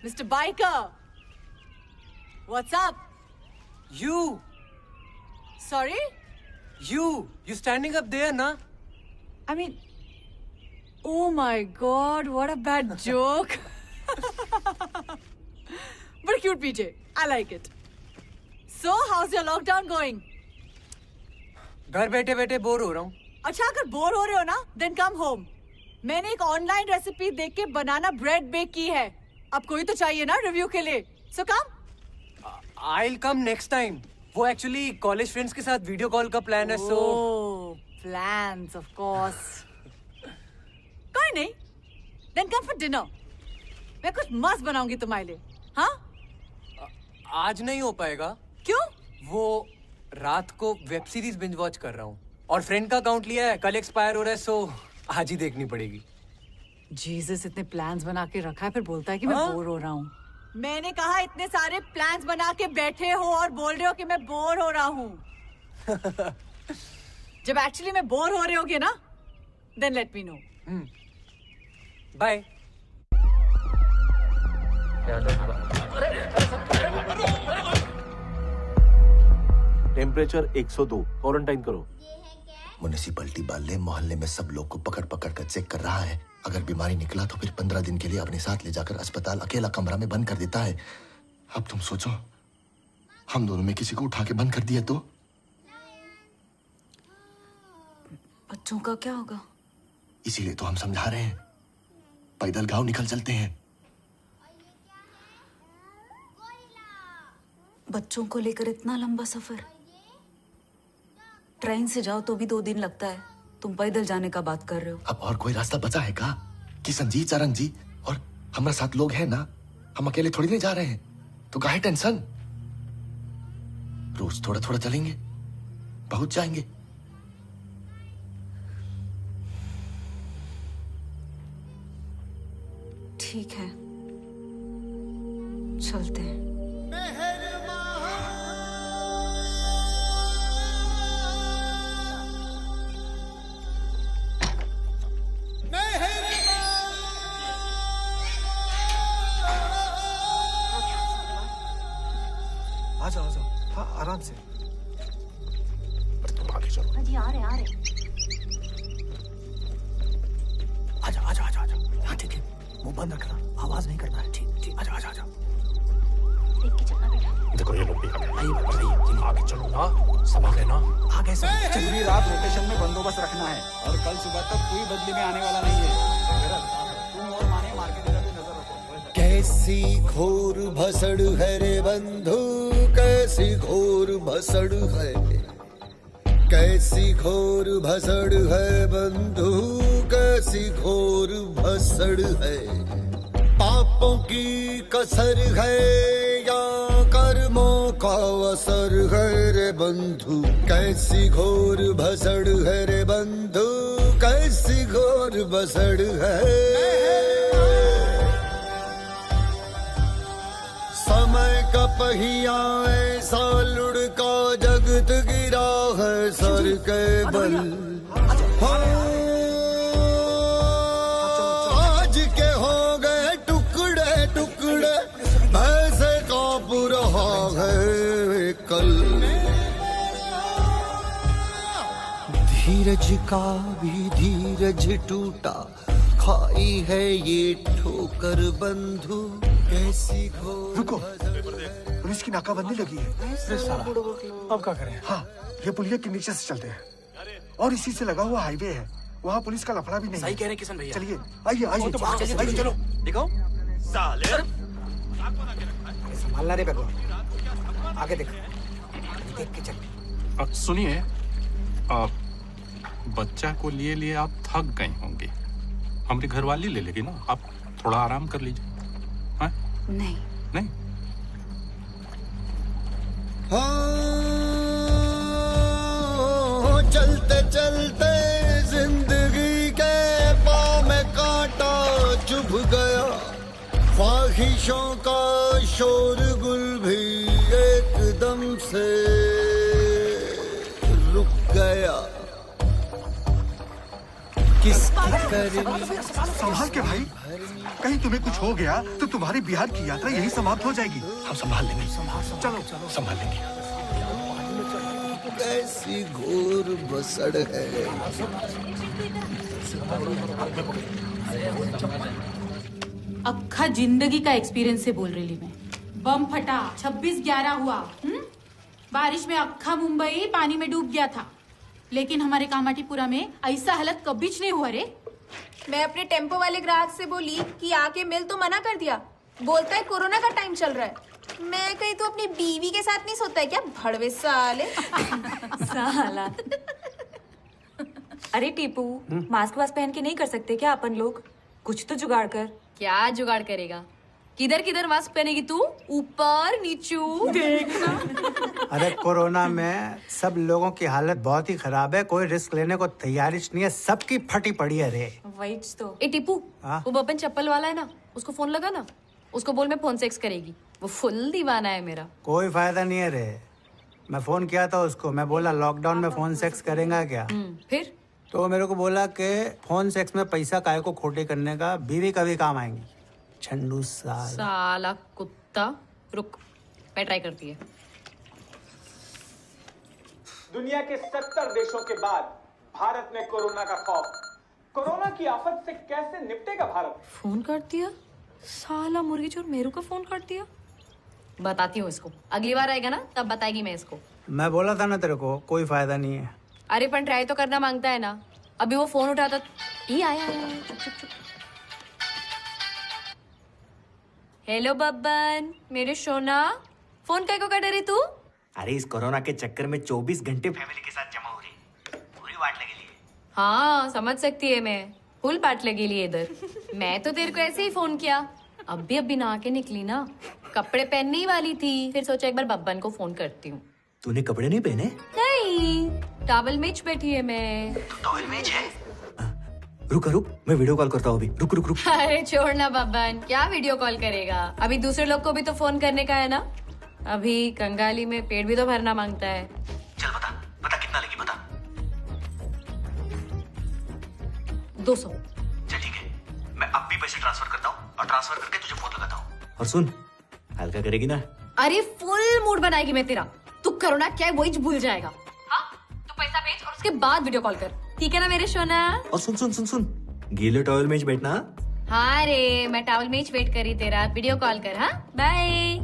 Mr. Biker. What's up? You Sorry? you standing up there, na? I mean, oh my God, what a bad joke. But cute, PJ. I like it. So, how's your lockdown going? घर बैठे बैठे bore हो रहा हूँ। अच्छा, अगर bore हो रहे हो ना, then come home. मैंने एक ऑनलाइन रेसिपी देख के बनाना ब्रेड बेक की है। अब कोई तो चाहिए ना रिव्यू के लिए। So come. I'll come next time. वो एक्चुअली कॉलेज फ्रेंड्स के साथ वीडियो कॉल का प्लान है। सो Plans, of course. कोई नहीं, then come for dinner. मैं कुछ मस्त बनाऊंगी तुम्हारे लिए। हाँ? आज नहीं हो पाएगा। क्यों? वो रात को वेब सीरीज बिंज वॉच कर रहा हूँ और फ्रेंड का अकाउंट लिया है, कल एक्सपायर हो रहा है, सो आज ही देखनी पड़ेगी। जीसस, इतने प्लान्स बना के रखा है, फिर बोलता है कि मैं बोर हो रहा हूँ। मैंने कहा इतने सारे प्लान्स बना के बैठे हो और बोल रहे हो कि मैं बोर हो रहा हूँ। जब एक्चुअली मैं बोर हो रहे होगे ना, then let me know. Bye. Temperature 102, quarantine करो। म्युनिसिपैलिटी वाले मोहल्ले में सब लोग को पकड़ पकड़ कर चेक कर रहा है। अगर बीमारी निकला तो फिर 15 दिन के लिए अपने साथ ले जाकर अस्पताल अकेला कमरा में बंद कर देता है। अब तुम सोचो, हम दोनों में किसी को उठा के बंद कर दिया तो? बच्चों का क्या होगा? इसीलिए तो हम समझा रहे हैं, पैदल गांव निकल चलते हैं। बच्चों को लेकर इतना लंबा सफर, ट्रेन से जाओ तो भी 2 दिन लगता है, तुम पैदल जाने का बात कर रहे हो। अब और कोई रास्ता बचा है का? किशन जी, चरण जी और हमारे साथ लोग हैं ना, हम अकेले थोड़ी नहीं जा रहे हैं, तो काहे टेंशन? रोज थोड़ा थोड़ा चलेंगे, पहुंच जाएंगे। ठीक है, चलते हैं। आ जाओ, हाँ आराम से। तुम आगे चलो। हाँ जी, आ रहे आ रहे। आजा आजा आजा आजा। हाँ ठीक है, मुंह बंद रखना, आवाज नहीं करना है। ठीक ठीक, आजा आजा आजा। देख के चलना बेटा। देखो ये लोग भी आ गए। आइए, आगे चलो ना, संभाल लेना। आगे से। पूरी रात रोटेशन में बंदोबस्त रखना है और कल सुबह तक कोई बदली में आने वाला नहीं है। तुम और माने मार के देना भी नजर रखो। कैसी घोर भसड़ है रे बंधु, कैसी घोर भसड़ है। कैसी घोर भसड़ है बंधु, कैसी घोर भसड़ है। पापों की कसर है या कर्मों का असर है रे बंधु, कैसी घोर भसड़ है रे बंधु, कैसी घोर भसड़ है। समय का पहिया ऐसा लुढ़का जगत गिरा है सर के बल। आज के हो गए टुकड़े टुकड़े, भैंसे कांप रहा है कल। धीरज का भी धीरज टूटा, खाई है ये ठोकर बंधु, कैसी घोर। रुको, पुलिस की नाकाबंदी लगी है। अब क्या करें? हाँ, ये पुलिया के नीचे से चलते हैं और इसी से लगा हुआ हाईवे है, वहाँ पुलिस का लफड़ा भी नहीं। सही कह रहे हैं किशन भैया। चलिए आइए आइए, तो बाहर चलो चलो दिखाओ साले। संभालना रे भगवान, आगे देख देख के चल। सुनिए, बच्चा को लिए लिए आप थक गए होंगे, हमारी घरवाली ले लेगी ना, आप थोड़ा आराम कर लीजिए। हाँ? नहीं नहीं। हाँ, चलते चलते जिंदगी के पाँव में कांटा चुभ गया, ख्वाहिशों का शोरगुल भी एकदम से रुक गया। किसकी करनी। संभाल के भाई, कहीं तुम्हें कुछ हो गया तो तुम्हारी बिहार की यात्रा यही समाप्त हो जाएगी। हम संभाल लेंगे। चलो चलो संभाल लेंगे। कैसी घोर बसड़ है। अक्खा जिंदगी का एक्सपीरियंस से बोल रही मैं। बम फटा, 26/11 हुआ। बारिश में अक्खा मुंबई पानी में डूब गया था, लेकिन हमारे कामाटीपुरा में ऐसा हालत कभी नहीं हुआ रे। मैं अपने टेम्पो वाले ग्राहक से बोली कि आके मिल, तो मना कर दिया। बोलता है कोरोना का टाइम चल रहा है। मैं कहीं तो अपनी बीवी के साथ नहीं सोता है क्या, भड़वे साले। साला। अरे टीपू, मास्क वास्क पहन के नहीं कर सकते क्या अपन लोग? कुछ तो जुगाड़ कर। क्या जुगाड़ करेगा? किधर किधर मास्क पहनेगी तू? ऊपर नीचू देखना। अरे कोरोना में सब लोगों की हालत बहुत ही खराब है, कोई रिस्क लेने को तैयारी नहीं है, सबकी फटी पड़ी है रे। वही तो। ए टीपू, वो बबन चप्पल वाला है ना, उसको फोन लगा ना, उसको बोल मैं फोन सेक्स करेगी, वो फुल दीवाना है मेरा। कोई फायदा नहीं है रे। मैं फोन किया था उसको, मैं बोला लॉकडाउन में फोन सेक्स करेगा क्या? फिर तो मेरे को बोला कि फोन सेक्स में पैसा काहे को खोटे करने का, बीवी का भी काम आएंगी। छंडू साला कुत्ता। रुक, मैं ट्राई करती है। दुनिया के 70 देशों के बाद भारत में कोरोना का खौफ। कोरोना की आफत से कैसे निपटेगा भारत? फोन काट दिया साला मुर्गी चोर, मेरू का फोन काट दिया। बताती हूँ इसको, अगली बार आएगा ना तब बताएगी मैं इसको। मैं बोला था ना तेरे को, कोई फायदा नहीं है। अरे पण ट्राई तो करना मांगता है ना। अभी वो फोन उठाता, ये आया। चुप चुप चुप। हेलो बब्बन, मेरे सोना, फोन काय को काट रही तू? अरे इस कोरोना के चक्कर में 24 घंटे फैमिली के साथ जमा हो रही, पूरी वाट लगी ली। हाँ समझ सकती है मैं, फुल पाट लगी ली इधर। मैं तो तेरे को ऐसे ही फोन किया, अभी नहा के निकली ना, कपड़े पहनने ही वाली थी, फिर सोचा एक बार बब्बन को फोन करती हूँ। तूने कपड़े नहीं पहने? नहीं, टॉवल में बैठी है मैं। टॉवल में है? रुक, मैं वीडियो कॉल करता हूँ अभी। रुक। अरे छोड़ना बब्बन, क्या वीडियो कॉल करेगा? अभी दूसरे लोग को भी तो फोन करने का है ना। अभी कंगाली में पेट भी तो भरना मांगता है। चल बता कितना लगी, बता। 200। चल ठीक है, मैं अब भी पैसे ट्रांसफर करता हूँ और ट्रांसफर करके तुझे फोन लगाता हूँ। और सुन, हल्का करेगी ना? अरे फुल मूड बनाएगी मैं तेरा। तू कोरोना क्या है वही भूल जाएगा। हाँ, तू पैसा भेज और उसके बाद वीडियो कॉल कर, ठीक है ना मेरे सोना? और सुन, गीले टॉवल में बैठना। हाँ रे, मैं टॉवल में वेट करी तेरा, वीडियो कॉल कर। हाँ बाय।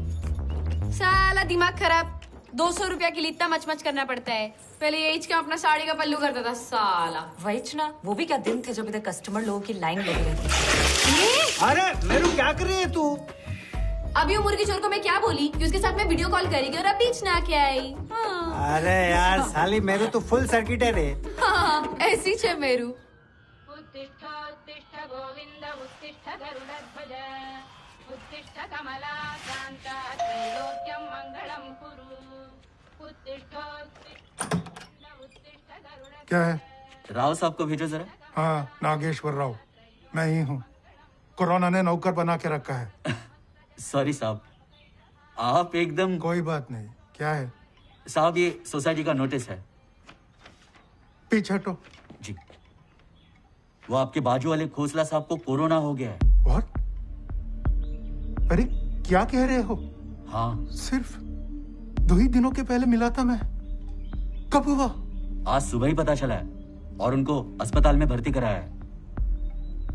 साला दिमाग खराब, 200 रुपया के लिए इतना मच करना पड़ता है। पहले ये क्या अपना साड़ी का पल्लू करता था साला। वही ना, वो भी क्या दिन थे जब इधर कस्टमर लोगों की लाइन लगी रहती। अरे मेरू क्या कर रही है तू? अभी वो मुर्गी चोर को मैं क्या बोली कि उसके साथ मैं वीडियो कॉल करेगी और अब बीच ना के आई। हाँ। अरे यार साली मेरू तो फुल सर्किट है रे। हाँ, ऐसी छे मेरू। उत्तिष्ठ उत्तिष्ठ गोविंद उत्तिष्ठ गरुडध्वज उत्तिष्ठ कमला कांता त्रैलोक्यं मंगलम कुरु उत्तिष्ठ उत्तिष्ठ गरुड। क्या है? राव साहब को भेजो जरा। हाँ, नागेश्वर राव, मैं ही हूँ। कोरोना ने नौकर बना के रखा है। सॉरी साहब, आप एकदम। कोई बात नहीं। क्या है साहब? ये सोसाइटी का नोटिस है। पीछे हटो। जी। वो आपके बाजू वाले खोसला साहब को कोरोना हो गया है। What? अरे क्या कह रहे हो? हाँ। सिर्फ 2 ही दिनों के पहले मिला था मैं। कब हुआ? आज सुबह ही पता चला है और उनको अस्पताल में भर्ती कराया है।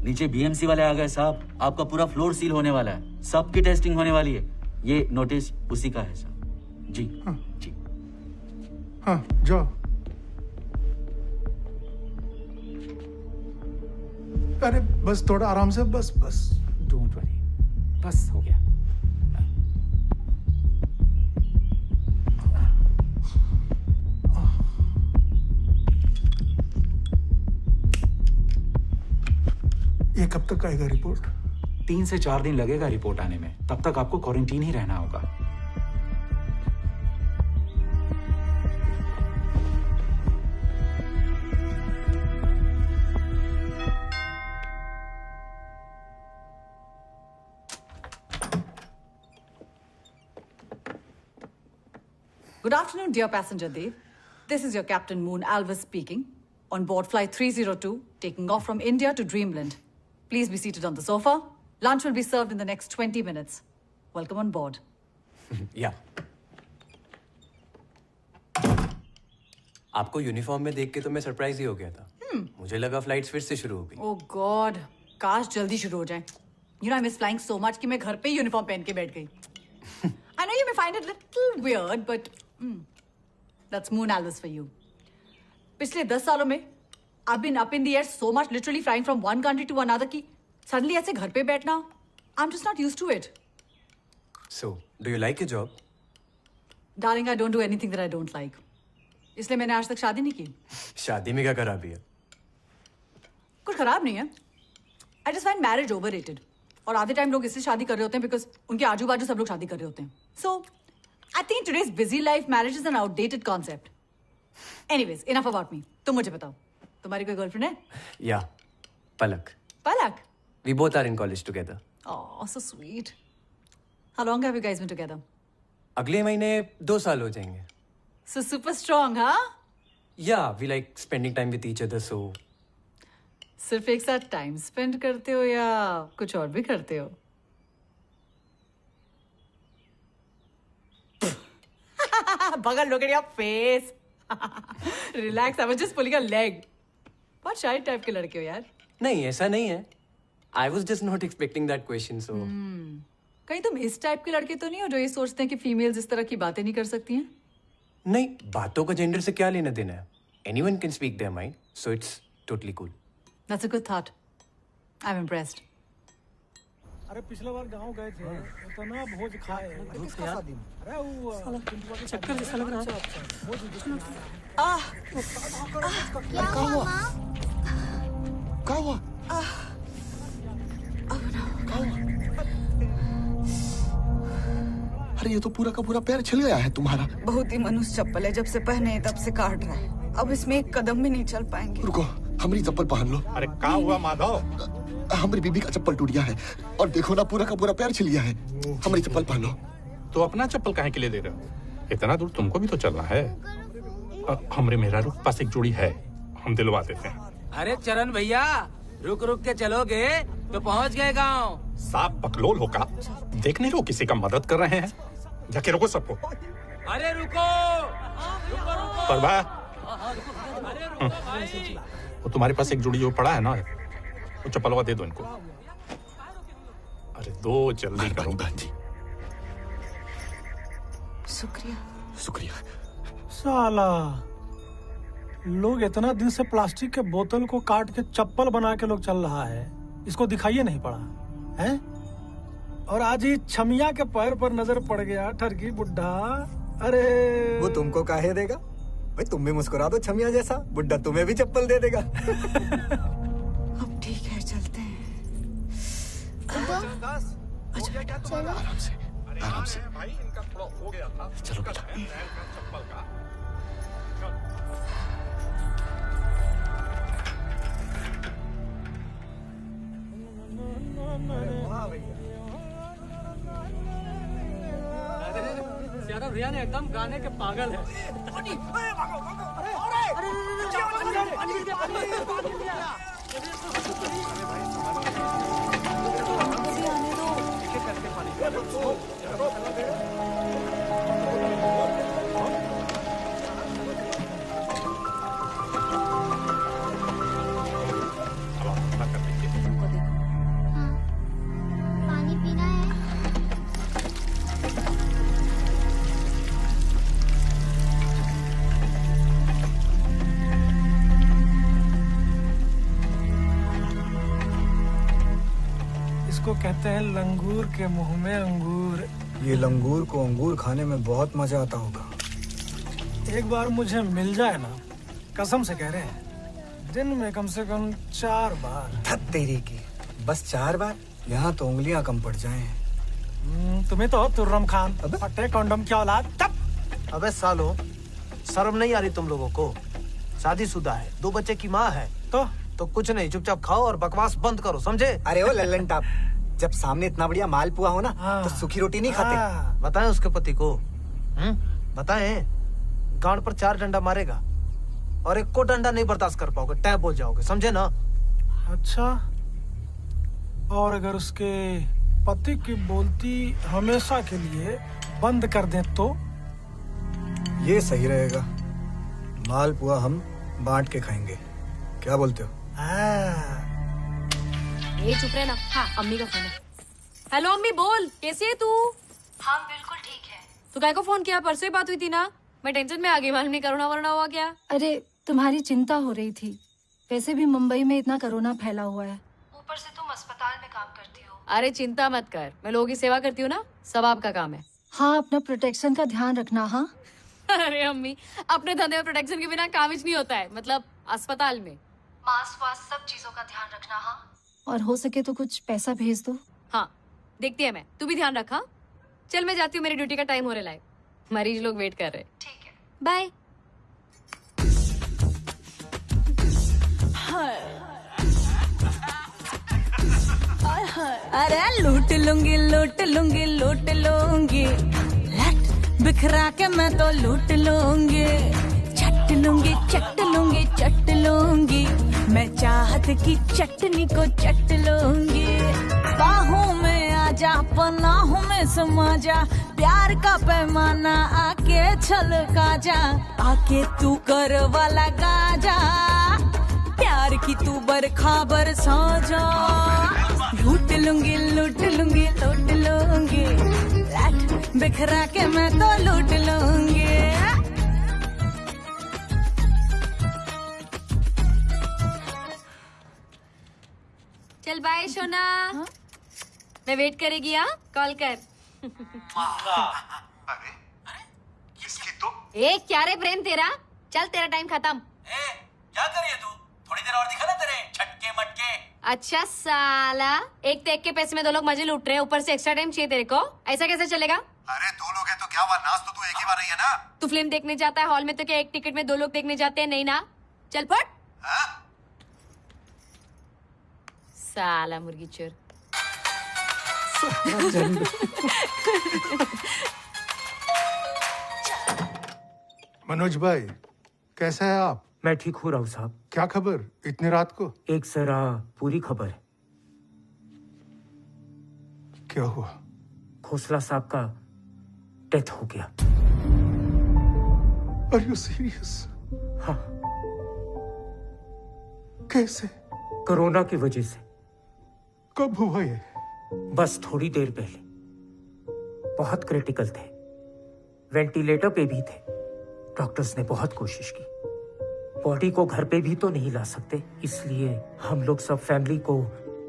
नीचे बीएमसी वाले आ गए साहब, आपका पूरा फ्लोर सील होने वाला है, सबकी टेस्टिंग होने वाली है। ये नोटिस उसी का है साहब। जी। हाँ। जी। हाँ, जाओ। अरे बस थोड़ा आराम से, बस बस। डोंट वरी, बस हो गया। ये कब तक आएगा रिपोर्ट? 3 से 4 दिन लगेगा रिपोर्ट आने में। तब तक आपको क्वारंटीन ही रहना होगा। Good afternoon, dear passenger Dave. This is your Captain Moon Alvis speaking. On board flight 302, taking off from India to Dreamland. Please be seated on the sofa. Lunch will be served in the next 20 minutes. Welcome on board. या आपको uniform में देख के तो मैं surprise ही हो गया था। मुझे लगा फ्लाइट्स फिर से शुरू हो गई। Oh God, काश जल्दी शुरू हो जाए। You know I miss flying so much कि मैं घर पे ही यूनिफॉर्म पहन के बैठ गई। I know you may find it little weird, but that's Moon Alvis for you. पिछले 10 सालों में I've been up in the air so much, literally flying from one country to another कि suddenly ऐसे घर पे बैठना, I'm just not used to it. So, do you like your job? Darling, I don't do anything that I don't like. इसलिए मैंने आज तक शादी नहीं की। शादी में क्या खराबी है? कुछ खराब नहीं है। I just find marriage overrated. और आधे टाइम लोग इससे शादी कर रहे होते हैं because उनके आजू बाजू सब लोग शादी कर रहे होते हैं। So, I think today's busy life marriage is an outdated concept. Anyways, enough about me. तुम मुझे बताओ, तुम्हारी कोई गर्लफ्रेंड है? या पलक। पलक? We both are in college together. Oh, so sweet. How long have you guys been together? अगले महीने 2 साल हो जाएंगे। So super strong, huh? Yeah, we like spending time with each other, so. सिर्फ एक साथ टाइम स्पेंड करते हो या कुछ और भी करते हो? Bugger, look at your face. Relax, I was just pulling a leg. बहुत शाय टाइप के लड़के हो यार। नहीं, ऐसा नहीं है। I was just not expecting that question, so. कहीं तुम इस टाइप के लड़के तो नहीं हो जो ये सोचते हैं कि फीमेल्स इस तरह की बातें नहीं कर सकती हैं? नहीं, बातों का जेंडर से क्या लेना देना है? Anyone can speak their mind, so it's totally cool. That's a good thought. I'm impressed. अरे पिछले बार गांव गए थे तो ना भोज खाए। किसका शादी में? अरे वो चक्कर जैसा लग रहा है। क्या हुआ? क्या हुआ? अरे ये तो पूरा का पूरा पैर छिल गया है तुम्हारा। बहुत ही मनुष्य चप्पल है, जब से पहने हैं तब से काट रहा है। अब इसमें एक कदम भी नहीं चल पाएंगे। रुको, हमारी चप्पल पहन लो। अरे क्या हुआ माधव? हमारी बीबी का चप्पल टूट गया है और देखो ना पूरा का पूरा पैर छिल गया है। हमारी चप्पल पहन लो। तो अपना चप्पल काहे के लिए दे रहे हो? इतना दूर तुमको भी तो चलना है। हमरे मेहरारू के पास एक जोड़ी है, हम दिलवा देते हैं। अरे चरण भैया, रुक रुक के चलोगे तो पहुंच गए गांव। साफ बकलोल होगा, देख नहीं रहो किसी का मदद कर रहे हैं। जाके रोको सबको। अरे रुको, रुको रुको। परवा, अरे रुको भाई। वो तुम्हारे पास एक जोड़ी जो पड़ा है ना, वो चप्पलवा दे दो इनको। अरे दो, जल्दी करो। शुक्रिया। शुक्रिया। साला लोग इतना दिन से प्लास्टिक के बोतल को काट के चप्पल बना के लोग चल रहा है, इसको दिखाइए नहीं पड़ा है? और आज ही छमिया के पैर पर नजर पड़ गया ठरकी बुड्ढा। अरे वो तुमको काहे देगा भाई, तुम भी मुस्कुरा दो छमिया जैसा, बुड्ढा तुम्हें भी चप्पल दे देगा। अब ठीक है, चलते हैं। आराम से, आराम से। भाई इनका थोड़ा हो गया था। चलो बेटा। चप्पल का भैया ने एकदम गाने के पागल है। पानी पीना है। इसको कहते हैं लंगूर के मुंह में अंगूर। ये लंगूर को अंगूर खाने में बहुत मजा आता होगा। एक बार मुझे मिल जाए ना, कसम से कह रहे हैं, दिन में कम से कम 4 बार। धत तेरी की, बस 4 बार? यहाँ तो उंगलियां कम पड़ जाएं। तुम्हें तो तुर्रम खान फटे कॉन्डम की औलाद। तब अबे सालो, शर्म नहीं आ रही तुम लोगों को? शादीशुदा है, 2 बच्चे की माँ है, तो कुछ नहीं, चुपचाप खाओ और बकवास बंद करो, समझे? अरे ओ लल्लन टाप, जब सामने इतना बढ़िया मालपुआ हो ना, तो सूखी रोटी नहीं खाते। बताएं उसके पति को, बताएं। गांड पर 4 डंडा मारेगा और 1 को डंडा नहीं बर्दाश्त कर पाओगे, टैप बोल जाओगे, समझे ना? अच्छा, और अगर उसके पति की बोलती हमेशा के लिए बंद कर दें तो? ये सही रहेगा। मालपुआ हम बांट के खाएंगे, क्या बोलते हो? ये चुप रहे ना। हाँ, अम्मी का फोन है। हेलो अम्मी, बोल, कैसी है तू? हाँ बिल्कुल ठीक है। तू काय को फोन किया? परसों ही बात हुई थी ना, मैं टेंशन में आ गई, मालूम नहीं कोरोना वरोना हुआ क्या? अरे तुम्हारी चिंता हो रही थी, वैसे भी मुंबई में इतना कोरोना फैला हुआ है, ऊपर से तुम अस्पताल में काम करती हो। अरे चिंता मत कर, मैं लोगों की सेवा करती हूँ ना, सब आपका काम है। हाँ, अपना प्रोटेक्शन का ध्यान रखना। हाँ अरे अम्मी, अपने धंधे में प्रोटेक्शन के बिना काम ही नहीं होता है, मतलब अस्पताल में मास्क वास्क सब चीजों का ध्यान रखना। हाँ, और हो सके तो कुछ पैसा भेज दो। हाँ देखती है मैं, तू भी ध्यान रखा। चल मैं जाती हूँ, मेरी ड्यूटी का टाइम हो रहा है, मरीज लोग वेट कर रहे। ठीक है, बाय। अरे लूट लूंगी लूट लूंगी लूट लूंगी, लट बिखरा के मैं तो लूट लूंगी, चट लूंगी चट लूंगी चट लूंगी, मैं चाहत की चटनी को चट लूंगी। बाहों में आजा, पनाहों में समा जा, प्यार का पैमाना आके छलका जा, आके तू कर वाला गाजा, प्यार की तू बरखा बरसा जा। लूट लूंगी लूट लूंगी लूट लूंगी, लट बिखरा के मैं तो लूट लूंगी। चल बाय सोना। मैं वेट करेगी। हाँ, कॉल कर। अरे किसकी तो? ए क्या रे प्रेम तेरा, चल तेरा टाइम खत्म। क्या कर रही है तू? थोड़ी देर और दिखा ना तेरे छटके मटके। अच्छा साला, एक तो एक के पैसे में 2 लोग मजे लूट रहे हैं, ऊपर से एक्स्ट्रा टाइम चाहिए तेरे को, ऐसा कैसे चलेगा? अरे 2 लोग हैं तो क्या हुआ, नाच तो तू एक ही बार रही है ना। तू फिल्म देखने जाता है हॉल में तो क्या एक टिकट में 2 लोग देखने जाते हैं? नहीं ना, चल फट। साला मुर्गी चोर। मनोज भाई, कैसा है आप? मैं ठीक हो रहा हूँ साहब। क्या खबर इतनी रात को? एक जरा पूरी खबर है। क्या हुआ? खोसला साहब का डेथ हो गया। Are you serious? हाँ। कैसे? कोरोना की वजह से। कब हुआ ये? बस थोड़ी देर पहले। बहुत क्रिटिकल थे, वेंटिलेटर पे भी थे, डॉक्टर्स ने बहुत कोशिश की, बॉडी को घर पे भी तो नहीं ला सकते, इसलिए हम लोग सब फैमिली को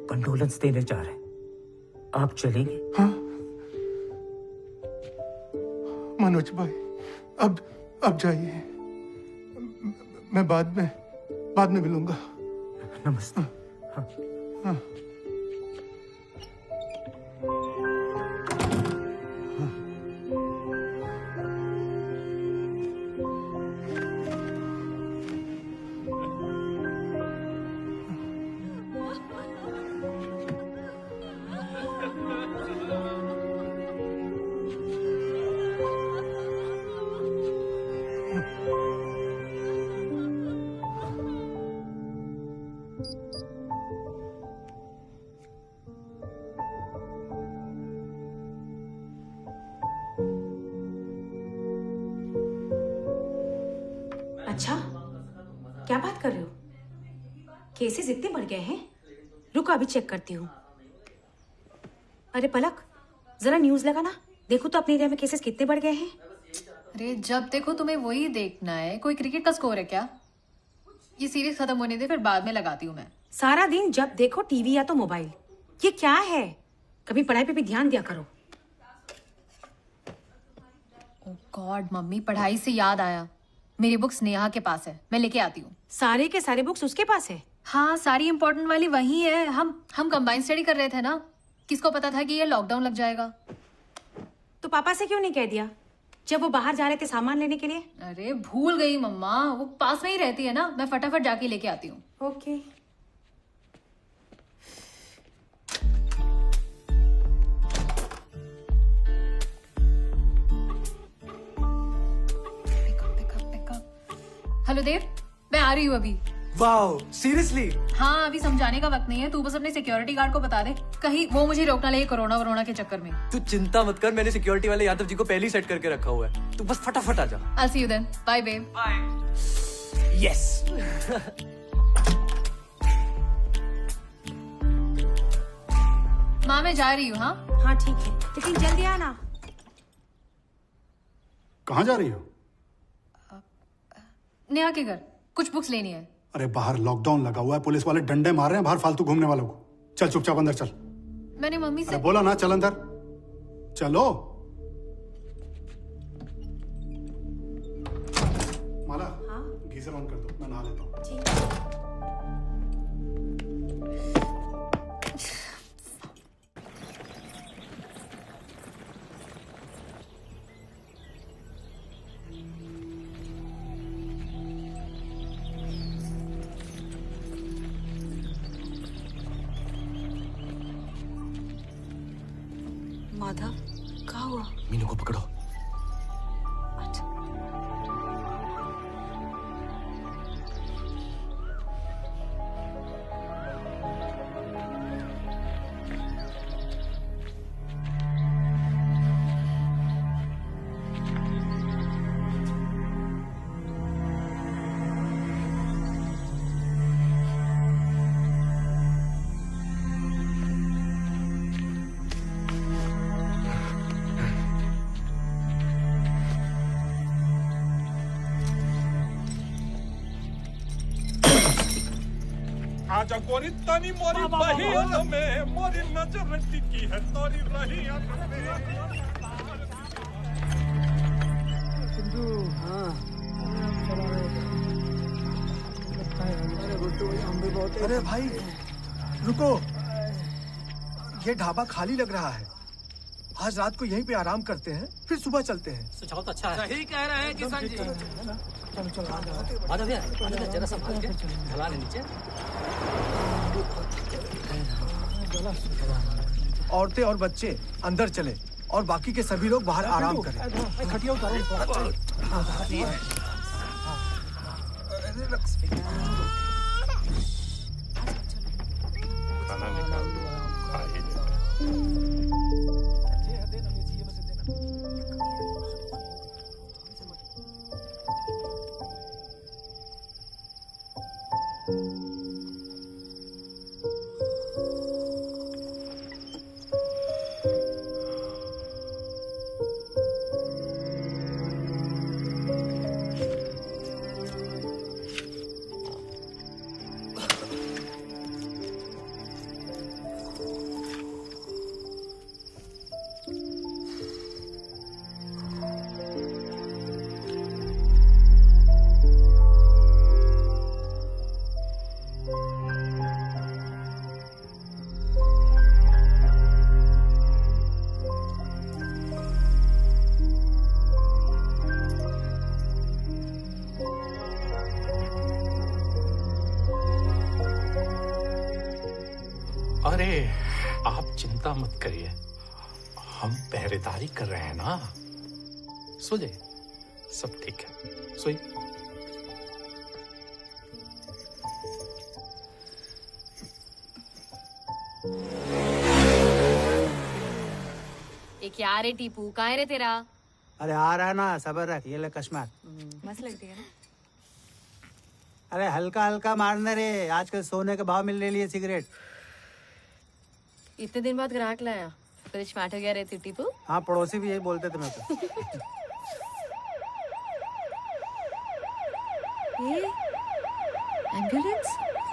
कंडोलेंस देने जा रहे हैं। आप चलेंगे? हाँ मनोज भाई, अब जाइए, मैं बाद में मिलूंगा। नमस्ते। हाँ हाँ। अच्छा, क्या बात कर रहे हो? केसेस इतने बढ़ गए हैं? रुको अभी चेक करती हूँ। अरे पलक, जरा न्यूज़ लगा ना, देखो तो अपने एरिया में केसेस कितने बढ़ गए हैं। अरे जब देखो तुम्हें वही देखना है। कोई क्रिकेट का स्कोर है क्या? ये सीरीज खत्म होने दे, फिर बाद में लगाती हूँ मैं। सारा दिन जब देखो टीवी या तो मोबाइल, ये क्या है? कभी पढ़ाई पे भी ध्यान दिया करो। ओह गॉड मम्मी, पढ़ाई से याद आया, मेरी बुक्स नेहा के पास है, मैं लेके आती हूँ। सारे के सारे बुक्स उसके पास है? हाँ, सारी इंपॉर्टेंट वाली वही है। हम कंबाइन स्टडी कर रहे थे ना, किसको पता था कि ये लॉकडाउन लग जाएगा। तो पापा से क्यों नहीं कह दिया जब वो बाहर जा रहे थे सामान लेने के लिए? अरे भूल गई मम्मा, वो पास में ही रहती है ना, मैं फटाफट जाके लेके आती हूँ। ओके। हेलो देव, मैं आ रही हूँ अभी। Wow, seriously? हाँ, अभी समझाने का वक्त नहीं है, तू बस अपने सिक्योरिटी गार्ड को बता दे, कहीं वो मुझे रोकना लगे कोरोना के चक्कर में। तू चिंता मत कर, मैंने सिक्योरिटी वाले यादव जी को पहले ही सेट करके रखा हुआ है, तू बस फटाफट आ जा। I'll see you then. Bye babe. Bye. Yes. माँ मैं जा रही हूँ। हाँ हाँ ठीक है, लेकिन जल्दी आना। कहाँ जा रही हो? नेहा के घर कुछ बुक्स लेनी है। अरे बाहर लॉकडाउन लगा हुआ है, पुलिस वाले डंडे मार रहे हैं बाहर फालतू घूमने वालों को। चल चुपचाप अंदर चल। मैंने मम्मी से अरे बोला ना चल अंदर, चलो। माला, गीजर ऑन कर दो, मैं नहा लेता हूँ। माधव, क्या हुआ? मीनू को पकड़ो। आजा गोरी तनी मोरी बहिया में, मोरी नजर टिकी है तोरी रहिया में। अरे भाई रुको, ये ढाबा खाली लग रहा है। आज रात को यहीं पे आराम करते हैं, फिर सुबह चलते हैं। सुझाव तो अच्छा है। सही कह रहे हैं किसान जी। चलो चलो माधव भैया, जरा संभाल के ढला ले नीचे। औरतें और बच्चे अंदर चले और बाकी के सभी लोग बाहर आराम करें। खटिया उतारो। खाना निकाल दो, खा ही ले। चिंता मत करिए, हम पहरेदारी कर रहे हैं ना। सो जाइए, सब ठीक है, सोइए। ये क्या रे टीपू, कहाँ है रे तेरा? अरे आ रहा है ना, सबर रख। ये ले कश्मीर। मस्त लगती है ना। अरे हल्का हल्का मारने रे, आजकल सोने के भाव मिलने लिए सिगरेट। इतने दिन बाद ग्राहक लाया, तो स्मार्ट हो गया रे टीपू। हाँ, पड़ोसी भी यही बोलते थे मेरे को। ये एम्बुलेंस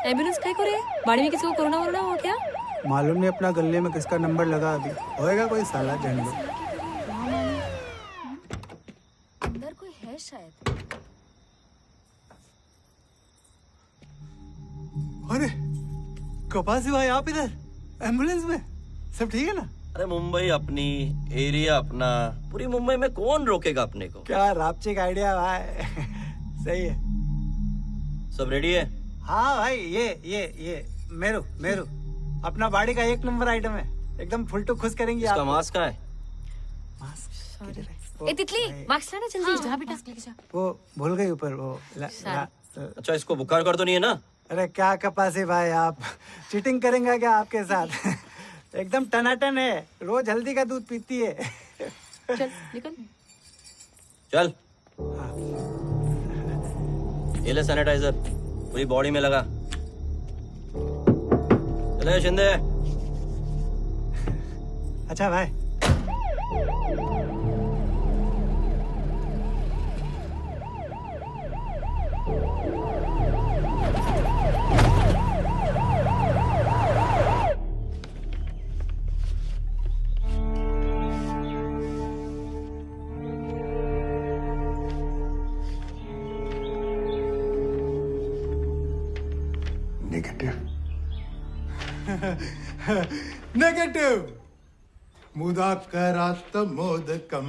एम्बुलेंस काय करे? बाड़ी में किसी को कोरोना वोरोना हो क्या? मालूम नहीं अपना गले में किसका नंबर लगा, अभी होएगा कोई साला झंडू। अंदर कोई है शायद। अरे कपासी भाई, आप इधर एम्बुलेंस में? सब ठीक है ना? अरे मुंबई अपनी, एरिया अपना, पूरी मुंबई में कौन रोकेगा अपने को? क्या रापचिक आइडिया भाई। सही है। सब रेडी है? हाँ भाई, ये मेरू अपना बाड़ी का 1 नंबर आइटम है, एकदम फुल टू खुश करेंगे। इसका आप मास्क है? ए तितली, मास्क लाना जल्दी। जा बेटा, लेके जा। वो भूल गई ऊपर वो अच्छा, इसको बुखार कर तो नहीं है ना? अरे क्या कपासी भाई, आप चीटिंग करेंगे क्या आपके साथ? एकदम टनाटन है, रोज हल्दी का दूध पीती है। चल निकल। चल ये ले सैनिटाइजर, पूरी बॉडी में लगा। चले शिंदे। अच्छा भाई। नेगेटिव। मुदाकरात्मोदकं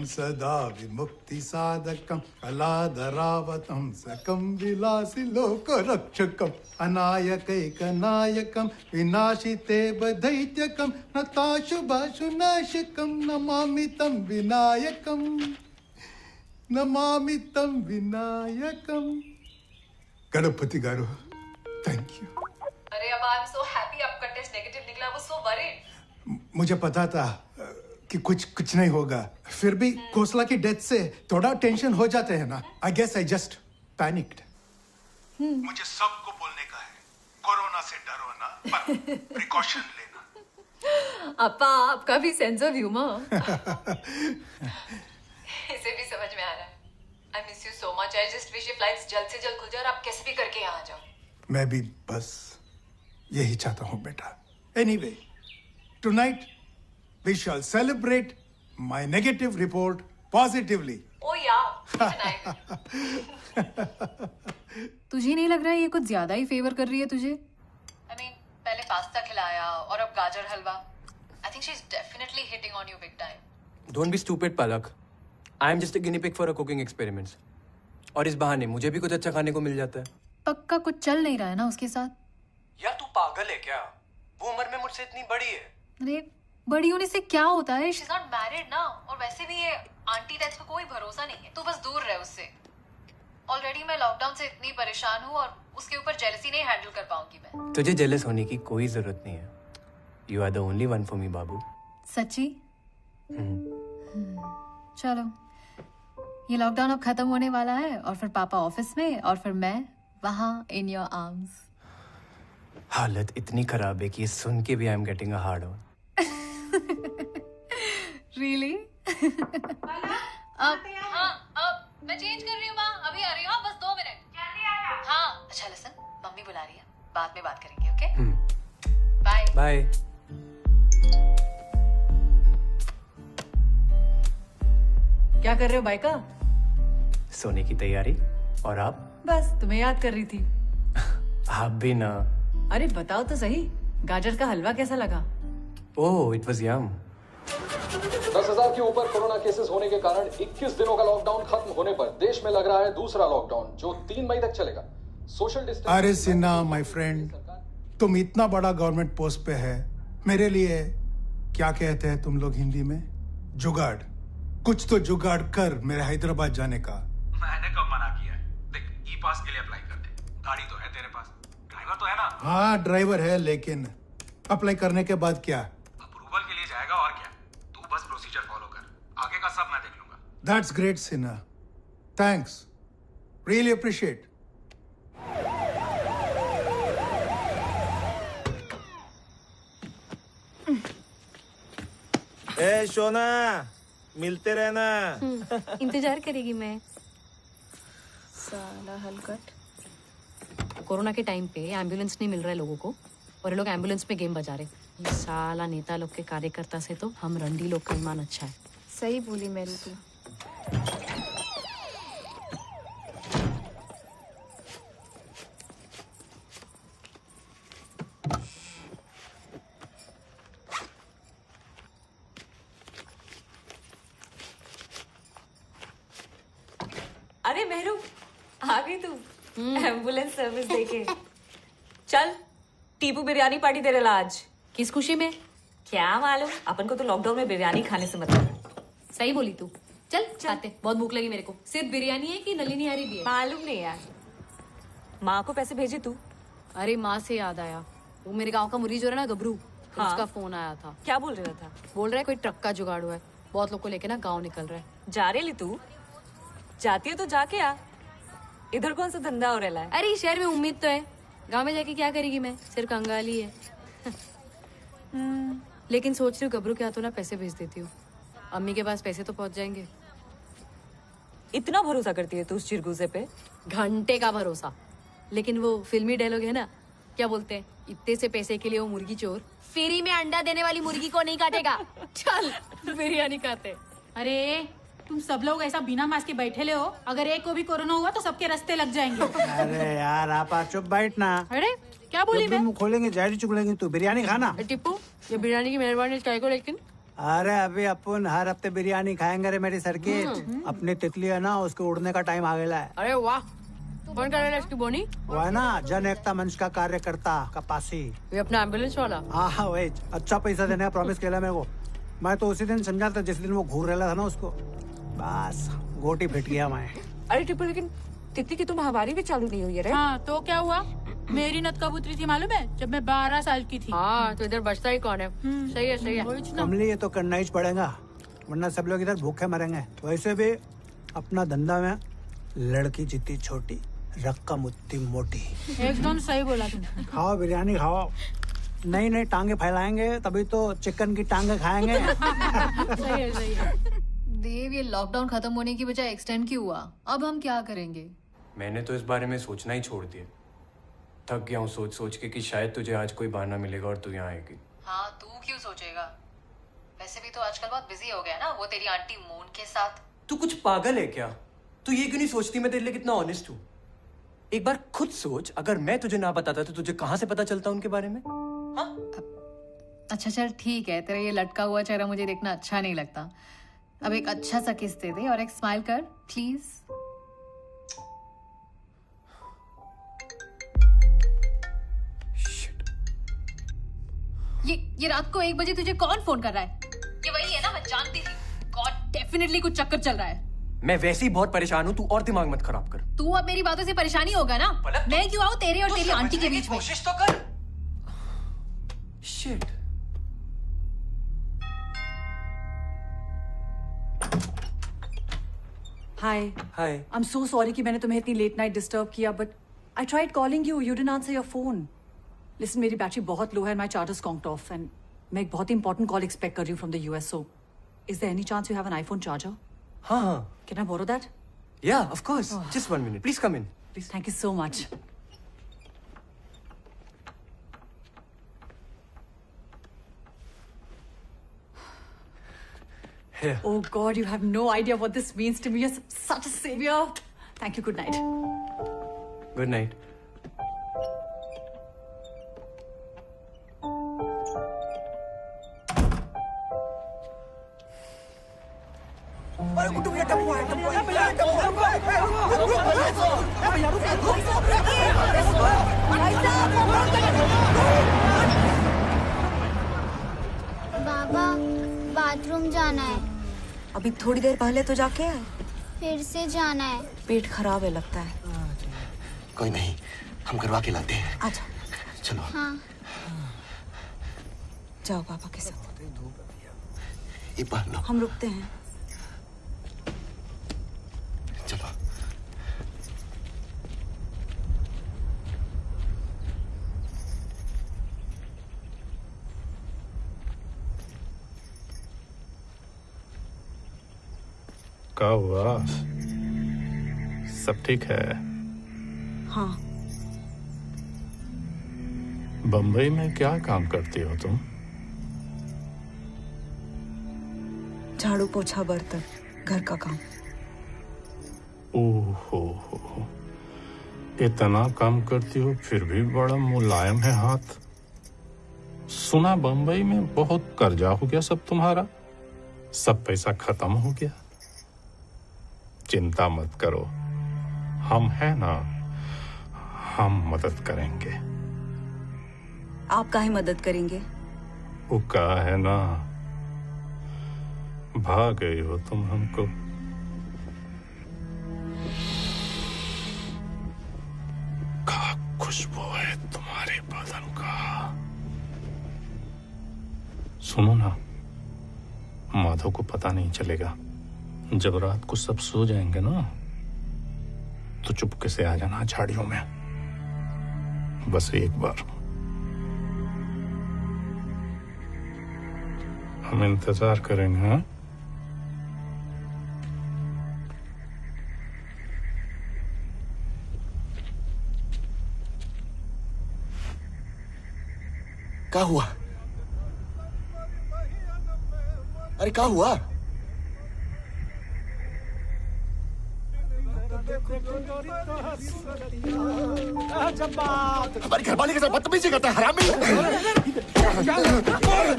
सदा विमुक्ति साधकं कलाधरावतं सकं विलासि लोकरक्षकं अनायकैकनायकं विनाशिते बदैत्यकं नताशुभाशुनाशकं नमामि तं विनायकं, नमामि तं विनायकं। गणपति गारू, थैंक यू। अरे अब आई एम सो हैप्पी आपका टेस्ट नेगेटिव निकला। I was so worried. मुझे पता था कि कुछ नहीं होगा, फिर भी खोसला की डेथ से थोड़ा टेंशन हो जाते हैं ना। I guess I just panicked. मुझे सबको बोलने का है, कोरोना से डरो ना, पर प्रिकॉशन लेना। अपा, आपका भी सेंस ऑफ ह्यूमर। इसे भी समझ में आ रहा है। आई miss you so much. I just wish ये फ्लाइट्स जल्द से जल्द खुल जाए और आप कैसे भी करके यहाँ आ जाओ। मैं भी बस यही चाहता हूँ बेटा। Anyway, tonight we shall celebrate my negative report positively. Oh yeah, तुझे नहीं लग रहा है ये कुछ ज्यादा ही फेवर कर रही है तुझे? I mean, पहले पास्ता खिलाया और अब गाजर हलवा। I think she's definitely hitting on you big time. Don't be stupid, Palak. I am just a guinea pig for a cooking experiments. और इस बहाने मुझे भी कुछ अच्छा खाने को मिल जाता है। पक्का कुछ चल नहीं रहा है ना उसके साथ? यार तू पागल है क्या? वो उम्र में मुझसे इतनी बड़ी है। अरे बड़ी होने से क्या होता है? She's not married ना, और वैसे भी ये आंटी डेथ पे कोई भरोसा नहीं है। तू बस दूर रह उससे। ऑलरेडी मैं लॉकडाउन से इतनी परेशान हूँ और उसके ऊपर जेलसी नहीं हैंडल कर पाऊंगी मैं। तुझे जेलस होने की कोई जरूरत नहीं है। You are the only one for me, बाबू। सच्ची? चलो, ये लॉकडाउन अब खत्म होने वाला है और फिर पापा ऑफिस में और फिर मैं वहाँ in your arms। हालत इतनी खराब है कि ये सुन के भी I am getting a hard on. Really? अब मैं चेंज कर रही हूँ माँ, अभी आ रही हूँ, बस 2 मिनट। जल्दी आ जा। हाँ, अच्छा लिसन, मम्मी बुला रही है, बाद में बात करेंगे, ओके? बाय। बाय। क्या कर रहे हो बाइका? सोने की तैयारी। और आप? बस तुम्हें याद कर रही थी। आप भी ना। अरे बताओ तो सही, गाजर का हलवा कैसा लगा? ओह, इट वाज यम। 10,000 के ऊपर कोरोना केसेस होने के कारण 21 दिनों का लॉकडाउन खत्म होने पर देश में लग रहा है दूसरा लॉकडाउन, जो 3 मई तक चलेगा। Social distance. अरे सिन्हा माय फ्रेंड, तुम इतना बड़ा गवर्नमेंट पोस्ट पे है, मेरे लिए क्या कहते हैं तुम लोग हिंदी में? जुगाड़। कुछ तो जुगाड़ कर मेरे हैदराबाद जाने का। मैंने कब मना किया है? देख, ई पास के लिए अप्लाई कर दे। गाड़ी तो है तेरे पास, ड्राइवर तो है ना? हाँ ड्राइवर है, लेकिन अप्लाई करने के बाद क्या? अप्रूवल के लिए जाएगा और क्या? तू बस प्रोसीजर फॉलो कर, आगे का सब मैं देख लूंगा। That's great, Sinha. Thanks. Really appreciate. ए सोना, मिलते रहना। इंतजार करेगी मैं। साला हलकट। कोरोना के टाइम पे एम्बुलेंस नहीं मिल रहा है लोगों को और ये लोग एम्बुलेंस में गेम बजा रहे। ये साला नेता लोग के कार्यकर्ता से तो हम रंडी लोग का ईमान अच्छा है। सही बोली मेरी तू। अरे मेहरू, आ गई तू एम्बुलेंस सर्विस देके। चल टीपू बिरयानी पार्टी तेरे ला आज। किस खुशी में? क्या मालूम, अपन को तो लॉकडाउन में बिरयानी खाने से मतलब। सही बोली तू। चल खाते, बहुत भूख लगी मेरे को। सिर्फ बिरयानी है कि नलिनी हारी भी है? मालूम नहीं यार। माँ को पैसे भेजे तू? अरे माँ से याद आया, वो मेरे गांव का मुरीज हो रहा है ना गबरू, तो हाँ। उसका फोन आया था। क्या बोल रहा था? बोल रहा है कोई ट्रक का जुगाड़ हुआ है, बहुत लोग को लेके ना गाँव निकल रहा है। जा रही तू? जाती है तो जाके आ, इधर कौन सा धंधा हो रहा है? अरे शहर में उम्मीद तो है, गांव में जाके क्या करेगी मैं, सिर्फ कंगाली है। लेकिन सोच रही हूँ गबरू के हाथों ना पैसे भेज देती हूँ, अम्मी के पास पैसे तो पहुंच जाएंगे। इतना भरोसा करती है तू उस चिरगुजे पे? घंटे का भरोसा। लेकिन वो फिल्मी डायलॉग है ना, क्या बोलते हैं, इतने से पैसे के लिए वो मुर्गी चोर फ्री में अंडा देने वाली मुर्गी को नहीं काटेगा। चल बिरयानी खाते। अरे तुम सब लोग ऐसा बिना मास्क के बैठे ले हो, अगर एक को भी कोरोना हुआ तो सबके रास्ते लग जाएंगे। अरे यार आप चुप बैठ ना। अरे क्या बोली मैं? मुंह खोलेंगे जारी चुगलेंगे। तू बिरयानी खाना। टिप्पू, ये बिरयानी की मेहरबानी काय को, लेकिन अरे अभी अपन हर हफ्ते बिरयानी खाएंगे रे मेरी सर्किट। अपनी तितली है ना, उसके उड़ने का टाइम आ गया है। अरे वाह, कौन कर रहा है इसकी बोनी? वो है ना जन एकता मंच का कार्यकर्ता कपासी। ये अपना एम्बुलेंस वाला? हाँ वही, अच्छा पैसा देने का प्रॉमिस किया मेरे को। मैं तो उसी दिन समझा था जिस दिन वो घूर रहा था ना उसको, बस गोटी फिट गया मैं। अरे टिप्पू, लेकिन तितली की तो महामारी भी चालू नहीं हुई है रे। हाँ तो क्या हुआ? मेरी नत कबूतरी थी मालूम है, जब मैं 12 साल की थी। हाँ तो इधर बचता ही कौन है? सही है सही है। कमली ये तो करना ही पड़ेगा, वरना सब लोग इधर भूखे मरेंगे। वैसे भी अपना धंधा में लड़की जितनी छोटी, रकम उतनी मोटी। एकदम सही बोला तुमने। खाओ बिरयानी खाओ, नई नई टांगे फैलाएंगे तभी तो चिकन की टांगे खाएंगे। सही है सही है। देव, ये लॉकडाउन खत्म होने की बजाय एक्सटेंड क्यों हुआ? अब हम क्या करेंगे? मैंने तो इस बारे में सोचना ही छोड़ दिया। थक गया हूँ सोच सोच के कि शायद तुझे आज कोई बहाना मिलेगा और तू यहाँ आएगी। हाँ, तू क्यों सोचेगा? वैसे भी तो आजकल बहुत बिजी हो गया ना, वो तेरी आंटी मून के साथ। तू कुछ पागल है क्या? तू ये क्यों नहीं सोचती मैं तेरे लिए कितना ऑनेस्ट हूँ? एक बार खुद सोच, अगर मैं तुझे ना बताता तो तुझे कहाँ से पता चलता उनके बारे में? अच्छा चल ठीक है, तेरा ये लटका हुआ चेहरा मुझे देखना अच्छा नहीं लगता। अब एक अच्छा सा किस दे दे और एक स्माइल कर प्लीज। ये रात को 1 बजे तुझे कौन फोन कर रहा है? ये वही है ना, मैं जानती थी। गॉड, डेफिनेटली कुछ चक्कर चल रहा है। मैं वैसे ही बहुत परेशान हूँ, तू और दिमाग मत खराब कर। तू अब मेरी बातों से परेशानी होगा ना? मैं क्यों आऊँ तेरे और तेरी आंटी के बीच में? कोशिश तो कर। Shit. Hi hi. I am so sorry कि मैंने तुम्हें इतनी लेट नाइट डिस्टर्ब किया, but I tried calling you, you didn't answer your phone. Listen, मेरी बैटरी बहुत लो है, माय चार्जर्स कॉन्क्ट ऑफ, एंड मैं एक बहुत ही इंपॉर्टेंट कॉल एक्सपेक्ट कर रही हूँ from the US, so is there any chance you have an iPhone charger? हाँ हाँ। Can I borrow that? Yeah of course, just 1 minute, please come in. Thank you so much. Here. Oh God, you have no idea what this means to me. You're such a savior. Thank you. Good night. Good night. अरे गुड्डू भैया टप्पू है, टप्पू है, भैया टप्पू है। बाबा bathroom जाना है। अभी थोड़ी देर पहले तो जाके आए। फिर से जाना है। पेट खराब है लगता है। कोई नहीं, हम करवा के लाते हैं। अच्छा चलो। हाँ। जाओ पापा के साथ। ये पहन लो। हम रुकते हैं। चलो। क्या हुआ? सब ठीक है? हाँ। बम्बई में क्या काम करती हो तुम? झाड़ू पोछा बर्तन घर का काम। ओहो इतना काम करती हो फिर भी बड़ा मुलायम है हाथ। सुना बम्बई में बहुत कर्जा हो गया सब तुम्हारा, सब पैसा खत्म हो गया। चिंता मत करो, हम हैं ना, हम मदद करेंगे। आप काहे मदद करेंगे? वो का है ना, भाग गई हो तुम हमको। क्या खुशबू है तुम्हारे बदन का। सुनो ना, माधव को पता नहीं चलेगा। जब रात को सब सो जाएंगे ना तो चुपके से आ जाना झाड़ियों में, बस एक बार। हम इंतजार करेंगे। हाँ? क्या हुआ? अरे क्या हुआ? हमारी घरवाली के साथ बदतमीजी करता है हरामी।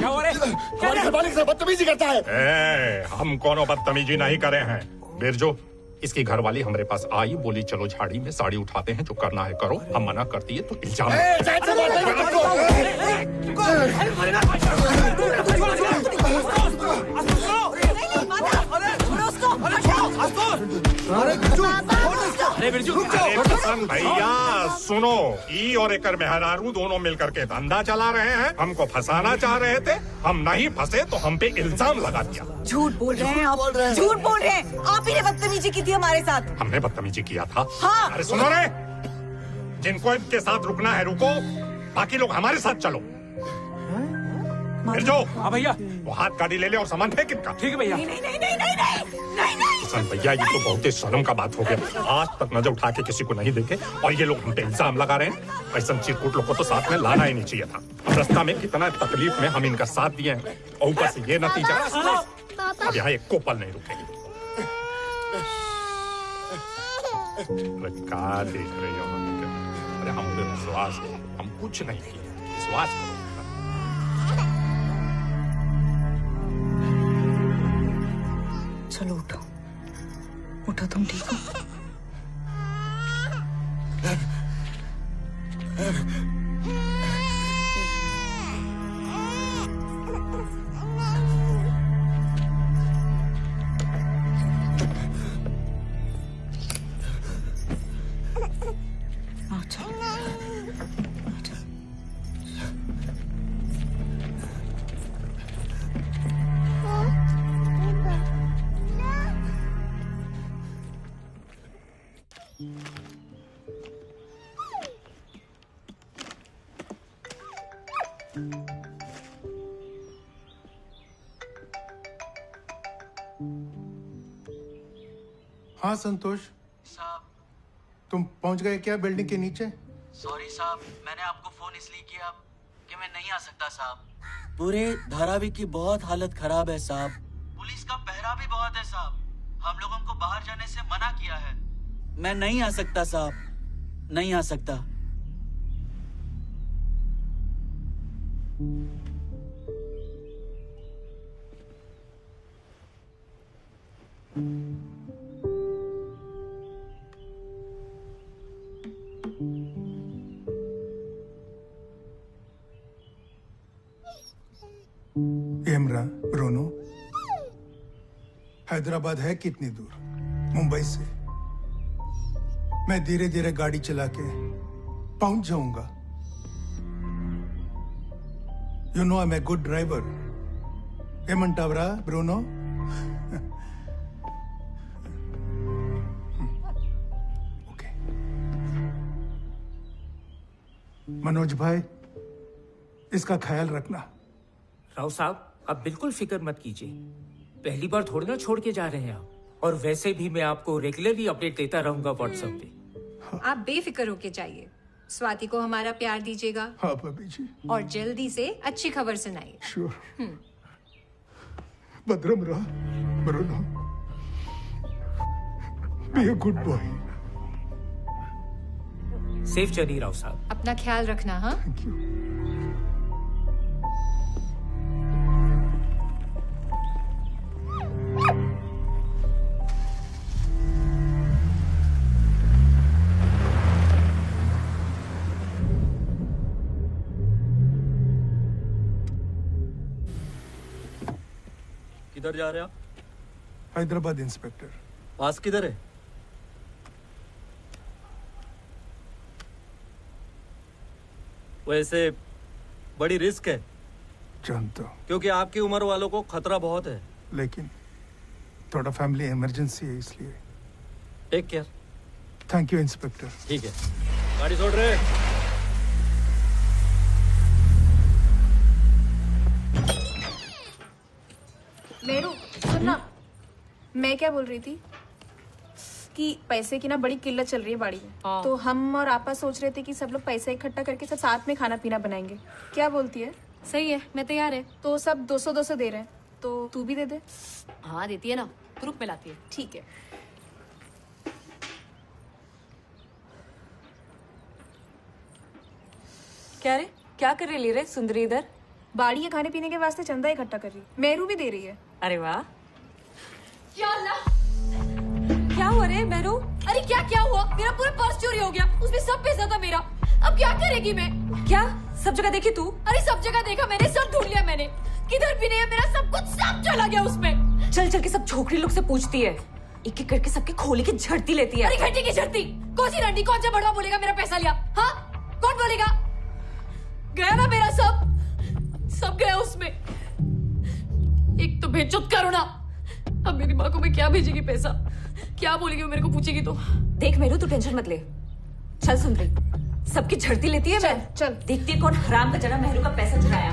हमारी घरवाली के साथ बदतमीजी करता है। हम कोनो बदतमीजी नहीं करे हैं। बिरजू, इसकी घरवाली हमारे पास आई, बोली चलो झाड़ी में साड़ी उठाते हैं, जो करना है करो। हम मना करती है तो इल्जाम। अरे बिरजू, अरे पसंद भैया सुनो, ई और एकर मेहरारू दोनों मिलकर के धंधा चला रहे हैं, हमको फंसाना चाह रहे थे। हम नहीं फंसे तो हम पे इल्जाम लगा दिया। झूठ बोल रहे हैं आप, झूठ बोल रहे हैं। आप ही ने बदतमीजी की थी हमारे साथ। हमने बदतमीजी किया था? हाँ। अरे सुनो रे, जिनको इनके साथ रुकना है रुको, बाकी लोग हमारे साथ चलो। बिरजू, हाँ भैया, वो हाथ गाड़ी ले ले और सामान फेंक इनका। ठीक है भैया। किसान भैया, ये तो बहुत ही शर्म का बात हो गया। आज तक नजर उठा के किसी को नहीं देखे और ये लोग हम पे इल्जाम लगा रहे हैं। ऐसा चिरकुट लोग को तो साथ में लाना ही नहीं चाहिए था। रास्ता में कितना तकलीफ में हम इनका साथ दिए हैं और ऊपर से ये नतीजा। अब यहाँ एक को पल नहीं रुकेंगे। क्या देख रहे हो? अरे हम पे विश्वास करो, हम कुछ नहीं किए, विश्वास करो। चलो उठो, उठो, तुम ठीक हो? हाँ संतोष साहब, तुम पहुंच गए क्या बिल्डिंग के नीचे? सॉरी साहब, मैंने आपको फोन इसलिए किया कि मैं नहीं आ सकता साहब। पूरे धारावी की बहुत हालत खराब है साहब। पुलिस का पहरा भी बहुत है साहब। हम लोगों को बाहर जाने से मना किया है। मैं नहीं आ सकता साहब, नहीं आ सकता। ये इमरान, हैदराबाद है कितनी दूर मुंबई से? मैं धीरे धीरे गाड़ी चला के पहुंच जाऊंगा। You know I am a good driver. एमंटावरा ब्रूनो। ओके मनोज भाई, इसका ख्याल रखना। राव साहब, आप बिल्कुल फिक्र मत कीजिए। पहली बार थोड़ी ना छोड़ के जा रहे हैं आप। और वैसे भी मैं आपको रेगुलरली अपडेट देता रहूंगा व्हाट्सएप पे। आप बेफिक्र होके चाहिए। स्वाति को हमारा प्यार दीजिएगा। हाँ भाभी जी। और जल्दी से अच्छी खबर सुनाइए। श्योर। भद्रम रहा Bruno. Be a good boy. Safe journey Rao साहब। अपना ख्याल रखना। हाँ, थैंक यू। किधर जा रहे हैं आप? हैदराबाद इंस्पेक्टर। पास किधर है? वैसे बड़ी रिस्क है। जानता हूं। क्योंकि आपकी उम्र वालों को खतरा बहुत है। लेकिन थोड़ा फैमिली इमरजेंसी है इसलिए। Take care. Thank you inspector. ठीक है, गाड़ी छोड़ रहे। मेरू सुनना, मैं क्या बोल रही थी कि पैसे की ना बड़ी किल्लत चल रही है बाड़ी में। तो हम और आपा सोच रहे थे कि सब लोग पैसा इकट्ठा करके सब साथ में खाना पीना बनाएंगे। क्या बोलती है? सही है, मैं तैयार है। तो सब 200-200 दे रहे हैं, तो तू भी दे दे। हाँ देती है ना, तो रुक में लाती है। ठीक है। क्या रे, क्या कर रही रे सुंदरी इधर? बाड़ी के खाने पीने के वास्ते चंदा इकट्ठा कर रही। मेरू भी दे रही है। अरे वाह। या अल्लाह, क्या हुआ रे मेरू? अरे क्या क्या हुआ? मेरा पूरा पर्स चोरी हो गया, उसमें सब पैसा था मेरा। अब क्या करेगी मैं? क्या सब जगह देखी तू? अरे सब जगह देखा मैंने, सब ढूंढ लिया मैंने, किधर भी नहीं है मेरा सब कुछ, सब चला गया उसमें। चल चल के सब छोकरी लोग से पूछती है, एक एक करके सबके खोले की झड़ती लेती है। अरे घंटी की झड़ती? कौन सी रंडी, कौन सा बड़वा बोलेगा मेरा पैसा लिया? हाँ, कौन बोलेगा? गया ना मेरा सब, सब गया उसमें। एक तो बेचुत करो ना। अब मेरी माँ को मैं क्या भेजेगी पैसा? क्या बोलेगी वो मेरे को पूछेगी तो? देख मेरू, तू टेंशन मत ले। चल सुंदरी, सबकी झड़ती लेती है। चल चल देखती है कौन हराम का जना मेहरू का पैसा चुराया।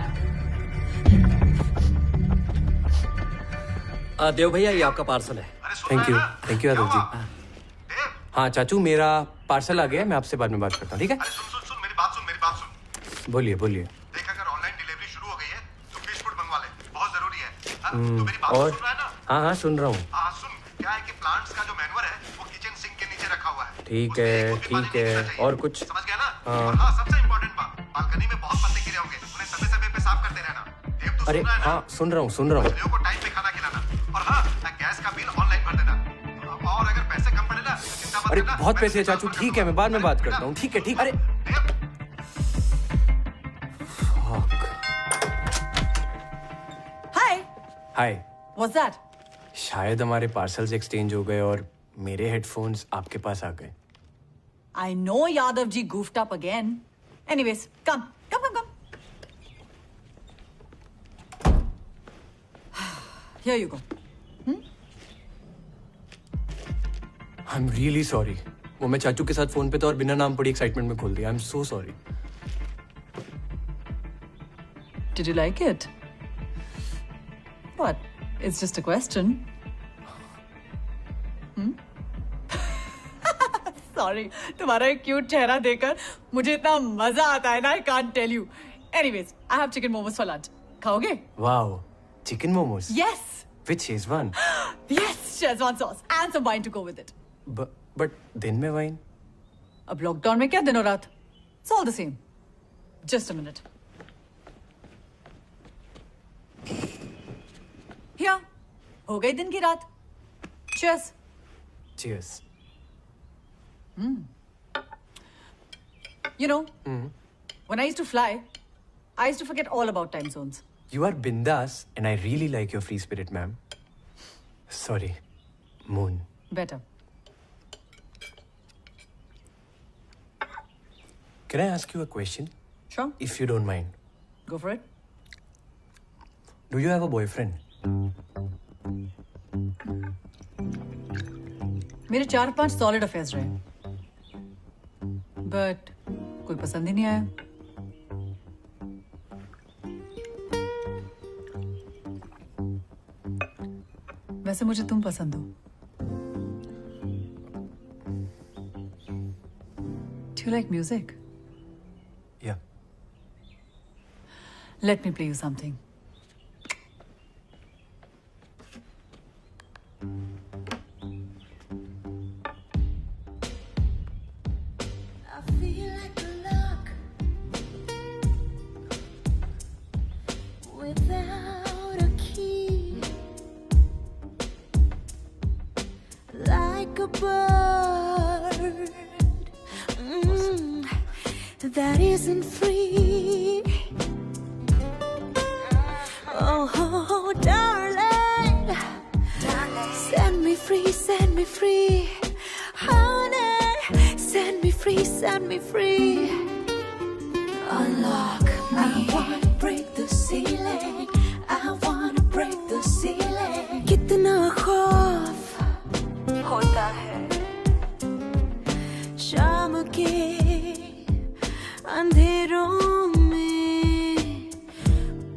देव भैया, ये आपका पार्सल है। Thank you Yadav ji. हाँ चाचू, मेरा पार्सल आ गया है, मैं आपसे बाद में बात करता हूँ, ठीक है? सुन मेरी बात सुन। बोलिए बोलिए। देख, अगर ऑनलाइन डिलीवरी शुरू हो गई है तो फिश फूड मंगवा ले, बहुत जरूरी है। तो मेरी बात और सुन रहा है ना? हाँ सुन रहा हूँ। हाँ सुन, क्या है कि प्लांट्स का जो मैनुअल है वो किचन सिंक के नीचे रखा हुआ है। ठीक है। और कुछ? समझ गया ना? हाँ। और हाँ, सबसे इम्पोर्टेंट बात, बालकनी में बहुत पत्ते गिरे होंगे, उन्हें समय समय पे साफ करते रहना। देव, तू अरे सुन रहा है ना? हाँ, सुन रहा हूँ। बच्चों को टाइम पे खाना खिलाना। और हाँ, गैस का बिल ऑनलाइन भर देना। और अगर पैसे कम पड़े ना, चिंता मत अरे करना। बहुत पैसे है चाचू, ठीक है मैं बाद में बात करता हूँ। ठीक है। अरे हाय। What's that? शायद हमारे पार्सल्स एक्सचेंज हो गए और मेरे हेडफोन्स आपके पास आ गए। I know Yadav ji goofed up again. Anyways, come. Here you go. I am really sorry. वो मैं चाचू के साथ फोन पे था और बिना नाम पड़ी एक्साइटमेंट में खोल दिया। I am so sorry. Did you like it? What? It's just a question. Sorry, तुम्हारा एक क्यूट चेहरा देखकर मुझे इतना मजा आता है ना, I can't tell you. Anyways, I have chicken momos for lunch. खाओगे? Wow, chicken momos? Yes. Which is one? Yes, Szechuan sauce and some wine to go with it. But दिन में वाइन? अब लॉकडाउन में क्या दिनों रात? It's all the same. Just a minute. Here, हो गई दिन की रात. Cheers. Cheers. You know, when I used to fly, I used to forget all about time zones. You are bindas and I really like your free spirit, ma'am. Sorry, Moon. Better. Can I ask you a question? Sure. If you don't mind. Go for it. Do you have a boyfriend? मेरे 4-5 solid affairs रहे, but कोई पसंद ही नहीं आया। वैसे मुझे तुम पसंद हो। Do you like music? Yeah. Let me play you something. That isn't free. Oh, darling, set me free, set me free. Honey, set me free, set me free. Unlock me. I wanna break the ceiling. I wanna break the ceiling. कितना खौफ होता है शाम के अंधेरों में,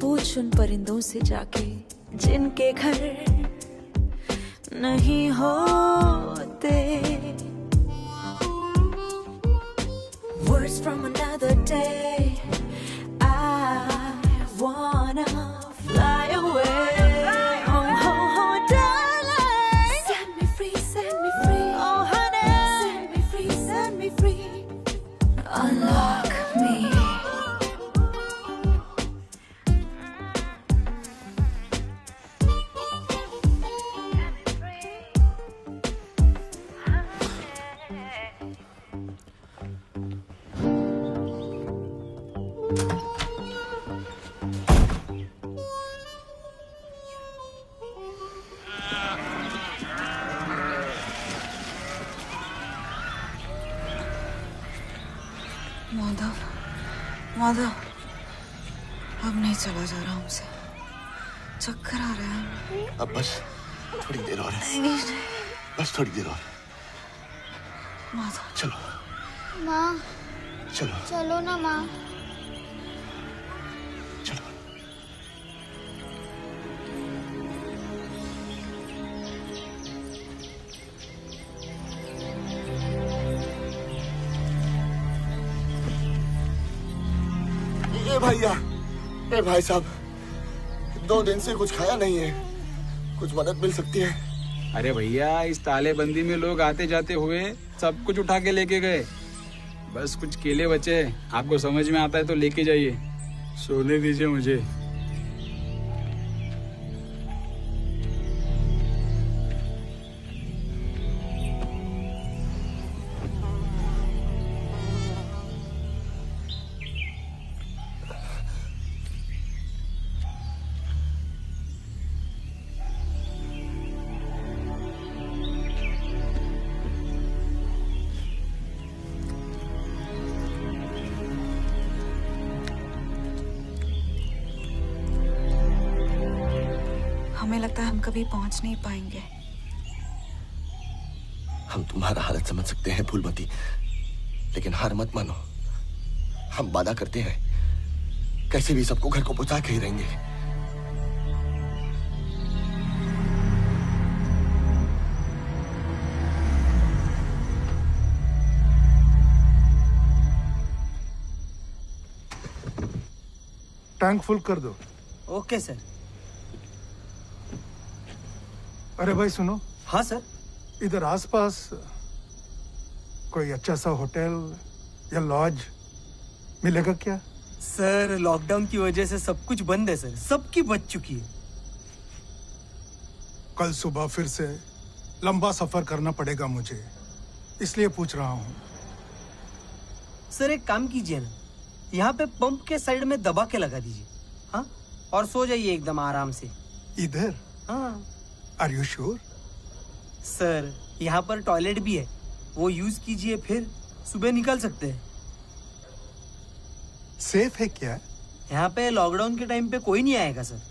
पूछ उन परिंदों से जाके जिनके घर नहीं होते। Words from another day, I wanna fly away. Oh, oh, oh, darling, set me free, set me free. Oh, honey, set me free, set me free. Unlock me. Madhav, अब नहीं चला जा रहा हमसे, चक्कर आ रहा है। अब बस थोड़ी देर और है, बस थोड़ी देर और। माधव चलो माँ, चलो चलो ना माँ। चलो। भैया, ए भाई साहब, 2 दिन से कुछ खाया नहीं है, कुछ मदद मिल सकती है? अरे भैया, इस तालेबंदी में लोग आते जाते हुए सब कुछ उठा के लेके गए, बस कुछ केले बचे, आपको समझ में आता है तो लेके जाइए, सोने दीजिए मुझे। हमें लगता है हम कभी पहुंच नहीं पाएंगे। हम तुम्हारा हालत समझ सकते हैं फूलमती, लेकिन हार मत मानो। हम वादा करते हैं कैसे भी सबको घर को पहुंचा के ही रहेंगे। टैंक फुल कर दो। Okay sir. अरे भाई सुनो। हाँ सर। इधर आसपास कोई अच्छा सा होटल या लॉज मिलेगा क्या? सर लॉकडाउन की वजह से सब कुछ बंद है सर, सबकी बच चुकी है। कल सुबह फिर से लंबा सफर करना पड़ेगा मुझे, इसलिए पूछ रहा हूँ। सर एक काम कीजिए ना, यहाँ पे पंप के साइड में दबा के लगा दीजिए। हाँ और सो जाइए एकदम आराम से। इधर? हाँ। Are you sure? सर यहाँ पर टॉयलेट भी है, वो यूज कीजिए, फिर सुबह निकल सकते हैं। सेफ है क्या? यहाँ पे लॉकडाउन के टाइम पे कोई नहीं आएगा सर,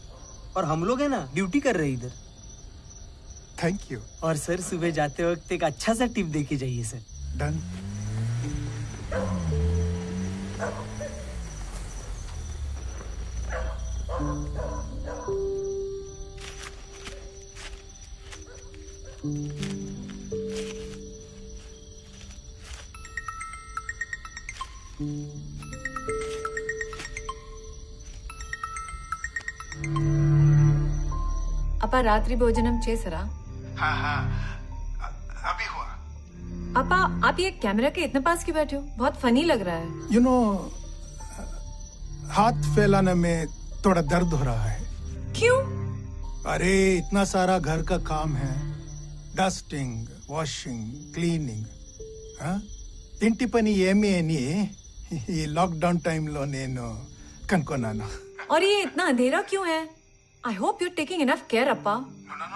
और हम लोग है ना ड्यूटी कर रहे हैं इधर। Thank you. और सर सुबह जाते वक्त एक अच्छा सा टिप दे के जाइए सर। डन। ಅಪ್ಪ ರಾತ್ರಿ ಭೋಜನಂ చేసరా? हाँ हाँ अभी हुआ। अपा आप ये कैमरा के इतने पास क्यों बैठे हो? बहुत फनी लग रहा है। यू नो हाथ फैलाने में थोड़ा दर्द हो रहा है। क्यों? अरे इतना सारा घर का काम है, डस्टिंग, వాషింగ్, క్లీనింగ్. ఇంటి పని ఏమీ అని ఈ లాక్డౌన్ టైంలో నేను కనుక్కున్నాను. और ये इतना अंधेरा क्यों है? I hope you're taking enough care, Appa.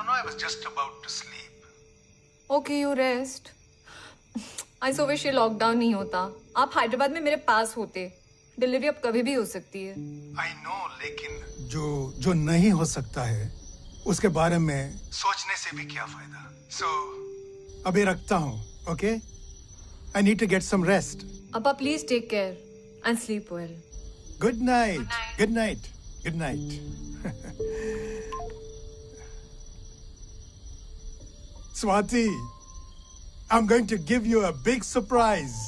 No, I was just about to sleep. Okay, you rest. I so wish ये लॉकडाउन नहीं होता, आप हैदराबाद में मेरे पास होते. डिलीवरी अब कभी भी हो सकती है. I know, लेकिन जो नहीं हो सकता है उसके बारे में सोचने से भी क्या फायदा. So अभी रखता हूँ, okay? I need to get some rest. Appa, please take care and sleep well. Good night. Good night. Good night. Swati, I'm going to give you a big surprise.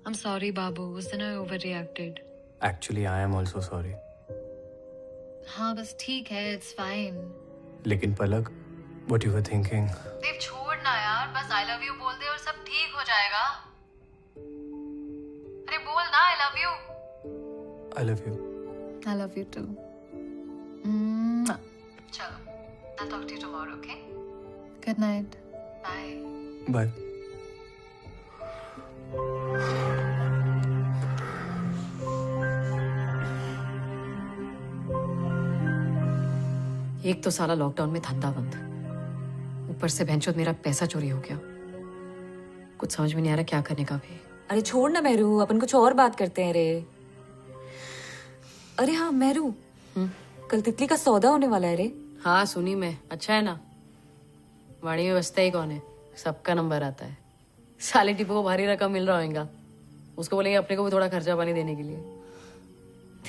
I'm sorry, Babu. उस दिन I overreacted. Actually, I am also sorry. हाँ बस ठीक है, it's fine. लेकिन पलक, what you were thinking? देव छोड़ ना यार, बस I love you बोल दे और सब ठीक हो जाएगा. अरे बोल ना I love you. I love you. I love you too. चलो, I'll talk to you tomorrow, okay? Good night. Bye. Bye. एक तो साला लॉकडाउन में धंधा बंद, ऊपर से भैंचोद मेरा पैसा चोरी हो गया. कुछ समझ में नहीं आ रहा क्या करने का भी. अरे छोड़ ना मेहरू, अपन कुछ और बात करते हैं रे. अरे हाँ मेहरू, कल तितली का सौदा होने वाला है रे. हाँ सुनी मैं. अच्छा है ना. वाड़ी में बसता ही कौन है, सबका नंबर आता है. साले टिपो को भारी रकम मिल रहा होगा, उसको बोलेंगे अपने को भी थोड़ा खर्चा पानी देने के लिए.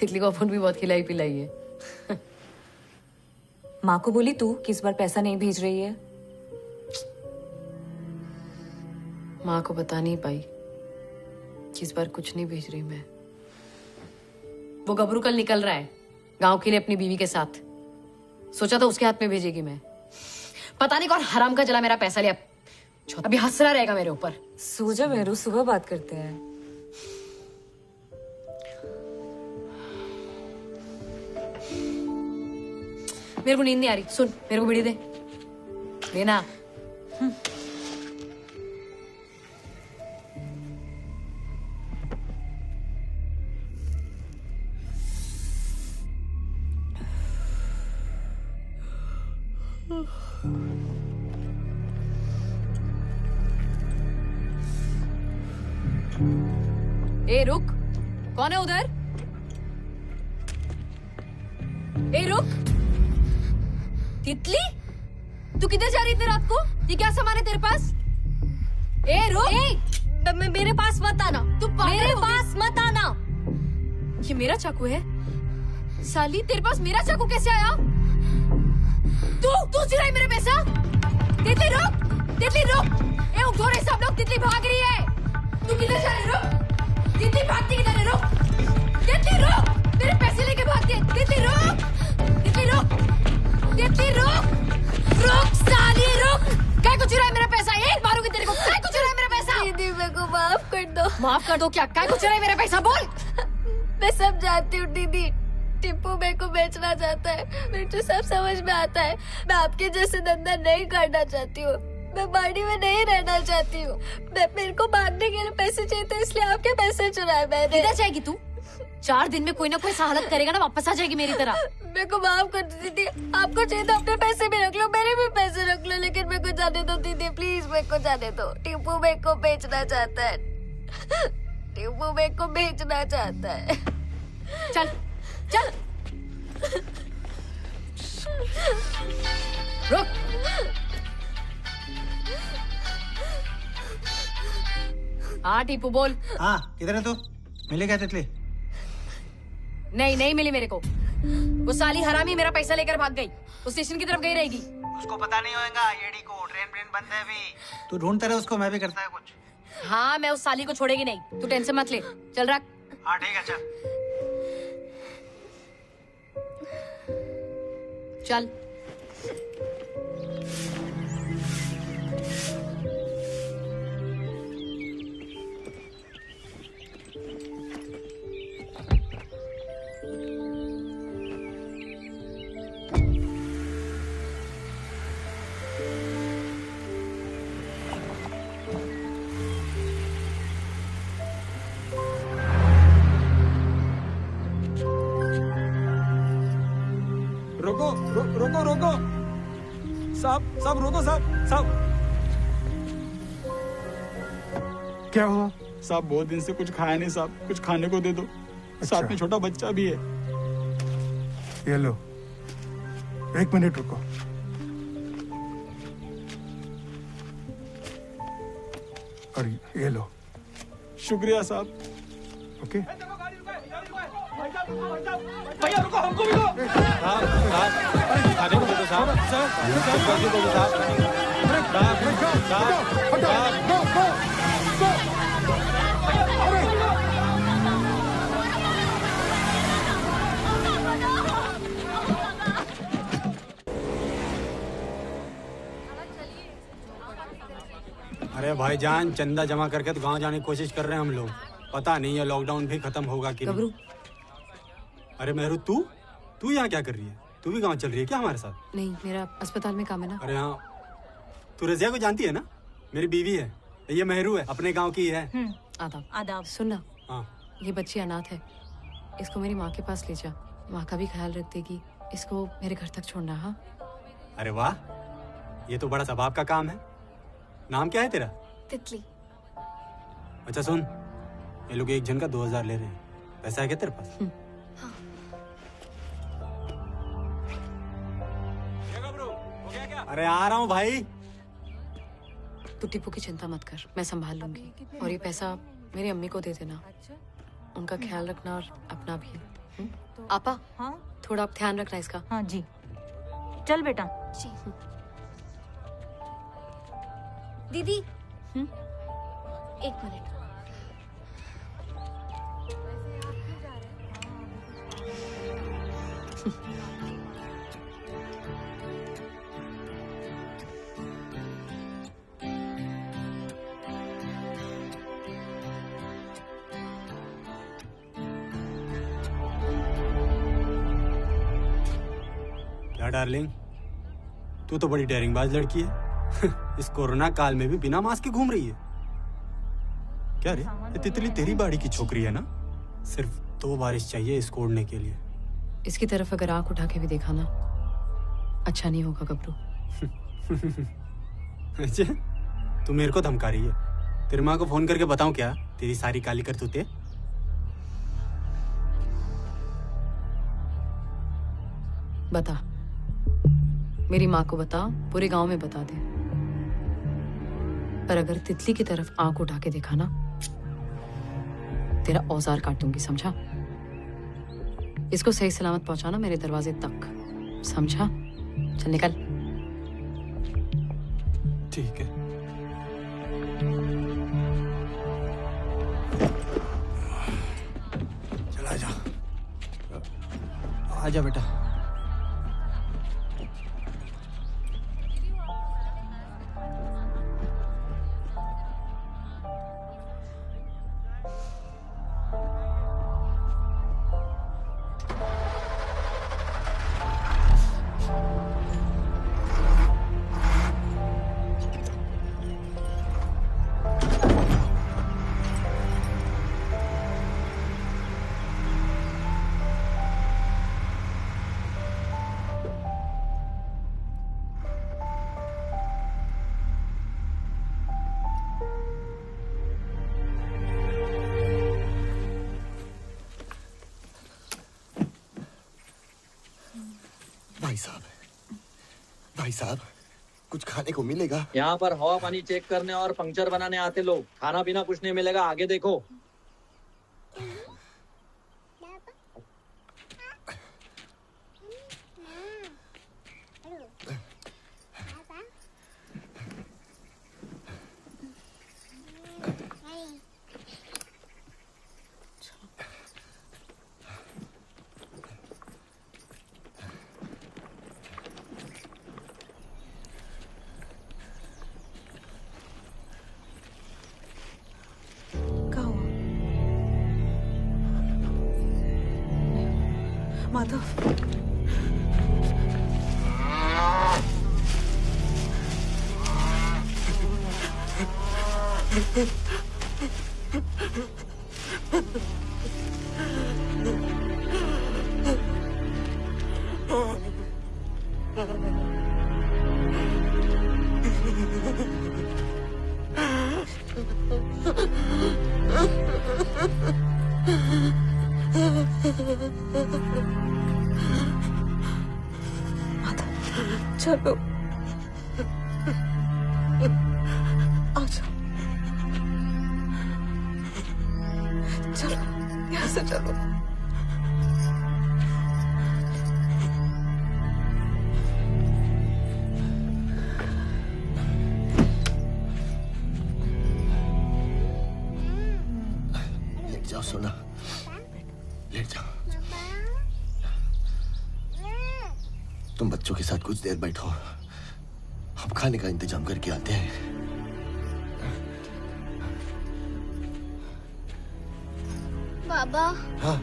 तितली को अपन भी बहुत खिलाई पिलाई है. माँ को बोली तू कि इस बार पैसा नहीं भेज रही है? माँ को बता नहीं पाई कि इस बार कुछ नहीं भेज रही मैं. वो गबरू कल निकल रहा है गांव के लिए अपनी बीवी के साथ. सोचा था उसके हाथ में भेजेगी मैं. पता नहीं कौन हराम का जला मेरा पैसा लिया. अभी हंस रहा रहेगा मेरे ऊपर. सो जा मेहरू, सुबह बात करते हैं. मेरे को नींद नहीं आ रही. सुन, मेरे को बीड़ी दे. देना. ए रुक, कौन है उधर? ए रुक. तितली, तू किधर जा रही इतनी रात को? ये क्या सामान है तेरे पास? ए रुक. मेरे पास मत आना. तू मेरे पास मत आना. ये मेरा चाकू है. साली, तेरे पास मेरा चाकू कैसे आया? तू चुराई मेरा पैसा. तितली रुक. तितली रुक. ए उठो सब लोग, तितली भाग रही है. तू किधर जा रही? रुक. तितली भागती किधर है? रुक. तितली रुक. मेरे पैसे लेके भागती है. तितली रुक. तितली रुक. तितली रुक. रुक साली रुक. काय को चुराया मेरा पैसा? एक मारूंगी तेरे को. काय को चुराया माफ कर दो। माफ कर दो क्या? क्या कुछ रहा है मेरा पैसा? बोल। मैं सब जानती हूँ दीदी, टिप्पू मेरे को बेचना चाहता है, मेरे को सब समझ में आता है। मैं आपके जैसे धंधा नहीं करना चाहती हूँ, मैं बाड़ी में नहीं रहना चाहती हूँ। मेरे को भागने के लिए पैसे चाहिए थे, इसलिए आपके पैसे चुराए मैंने। किधर जाएगी तू? 4 दिन में कोई ना कोई हालत करेगा ना, वापस आ जाएगी मेरी तरह। मेरे को माफ कर दो दीदी, आपको चाहिए तो अपने पैसे भी रख लो, मेरे भी पैसे रख लो, लेकिन मेरे को जाने दो दीदी, प्लीज मेरे को जाने दो। टिप्पू मेरे को बेचना चाहता है, टिप्पू मेरे को बेचना चाहता है। चल चल रुक। हाँ टीपू बोल। हाँ किधर है तू? मिली क्या तितली? नहीं मिली मेरे को। वो साली हरामी मेरा पैसा लेकर भाग गई, वो स्टेशन की तरफ गई रहेगी। उसको पता नहीं होगा येडी को, ट्रेन बंद है अभी। तू ढूंढता रहे उसको, मैं भी करता है कुछ। हाँ मैं उस साली को छोड़ेगी नहीं, तू टेंशन मत ले। चल रख। हाँ ठीक है चल। चल रोको साहब रोको साहब। क्या हुआ? साहब बहुत दिन से कुछ खाया नहीं साहब, कुछ खाने को दे दो। साथ में छोटा बच्चा भी है। ये लो, 1 मिनट रुको। और ये लो। शुक्रिया साहब। ओके। भैया रुको, हमको भी दो। खाने को दे दो साहब। अरे भाईजान, चंदा जमा करके तो गांव जाने की कोशिश कर रहे हैं हम लोग। पता नहीं है लॉकडाउन भी खत्म होगा कि नहीं। अरे मेहरू, तू यहाँ क्या कर रही है? तू भी गांव चल रही है क्या हमारे साथ? नहीं, मेरा अस्पताल में काम है ना। अरे हाँ, तू रजिया को जानती है ना? मेरी बीवी है, ये मेहरू है, अपने गांव की है। आदाब। आदाब। सुन ना, हाँ ये बच्ची अनाथ है, इसको मेरी माँ के पास ले जा, माँ का भी ख्याल रख देगी। इसको मेरे घर तक छोड़ना। हाँ। अरे वाह, ये तो बड़ा सबाब का काम है। नाम क्या है तेरा? तितली। अच्छा सुन, ये लोग एक जन का 2000 ले रहे हैं, पैसा है क्या तेरे पास? अरे आ रहा हूँ भाई। तू टिप्पू की चिंता मत कर, मैं संभाल लूंगी। और ये पैसा मेरी अम्मी को दे देना, उनका ख्याल रखना और अपना भी। आपा, हाँ थोड़ा आप ध्यान रखना इसका। हाँ जी। चल बेटा। जी। दीदी 1 मिनट। क्या डार्लिंग, तू तो बड़ी डेयरिंगबाज लड़की है। इस कोरोना काल में भी बिना मास्क के घूम रही है। क्या रे, ये तितली तेरी बाड़ी की छोकरी है ना? सिर्फ 2 बारिश चाहिए इसको उड़ने के लिए। इसकी तरफ अगर आंख उठा के भी देखा ना, अच्छा नहीं होगा गबरू। अच्छा, तू मेरे को धमका रही है? तेरी माँ को फोन करके बताऊं क्या तेरी सारी काली करतूतें? बता, मेरी माँ को बता, पूरे गांव में बता दे। पर अगर तितली की तरफ आंख उठा के देखा ना, तेरा औजार काटूंगी, समझा? इसको सही सलामत पहुंचाना मेरे दरवाजे तक, समझा? चल निकल। ठीक है। चला जा। आजा बेटा। भाई साहब कुछ खाने को मिलेगा? यहाँ पर हवा पानी चेक करने और पंक्चर बनाने आते लोग, खाना पीना कुछ नहीं मिलेगा, आगे देखो। माधव चलो आ जाओ, चलो यहाँ से चलो। लेट जाओ सोना, लेट जाओ। तुम बच्चों के साथ कुछ देर बैठो, हम खाने का इंतजाम करके आते हैं। बाबा। हाँ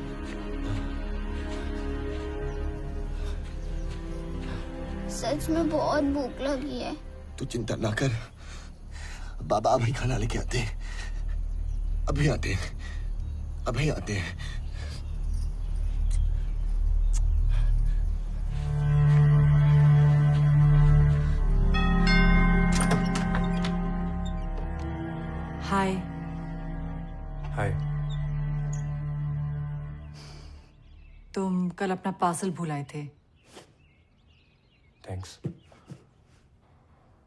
सच में बहुत भूख लगी है। तू चिंता ना कर, बाबा अभी खाना लेके आते हैं। अभी आते हैं, अभी आते हैं। हाय। हाय। तुम कल अपना पार्सल भुलाए थे। थैंक्स।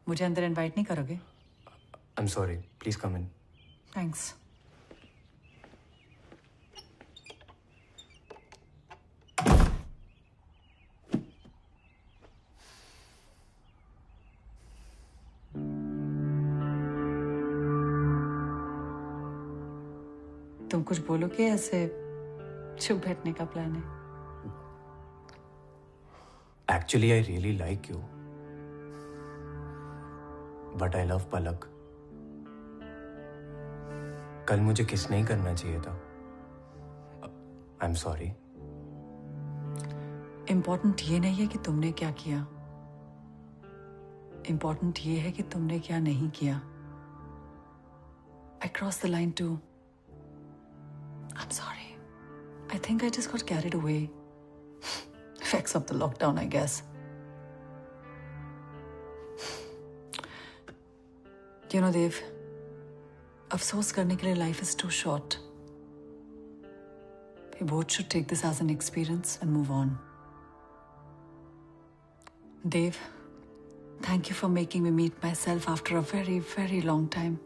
मुझे अंदर इनवाइट नहीं करोगे? I am sorry, please come in. Thanks. तुम कुछ बोलोगे, ऐसे चुप बैठने का प्लान है? Actually I really like you, but I love Palak. कल मुझे किस नहीं करना चाहिए था। आई एम सॉरी। इम्पोर्टेंट ये नहीं है कि तुमने क्या किया, इम्पोर्टेंट ये है कि तुमने क्या नहीं किया। I cross the line too. I'm sorry. I think I just got carried away. Effects of the lockdown, I guess. You know, Dev, अफसोस करने के लिए life is too short. We both should take this as an experience and move on. Dev, thank you for making me meet myself after a very, very long time.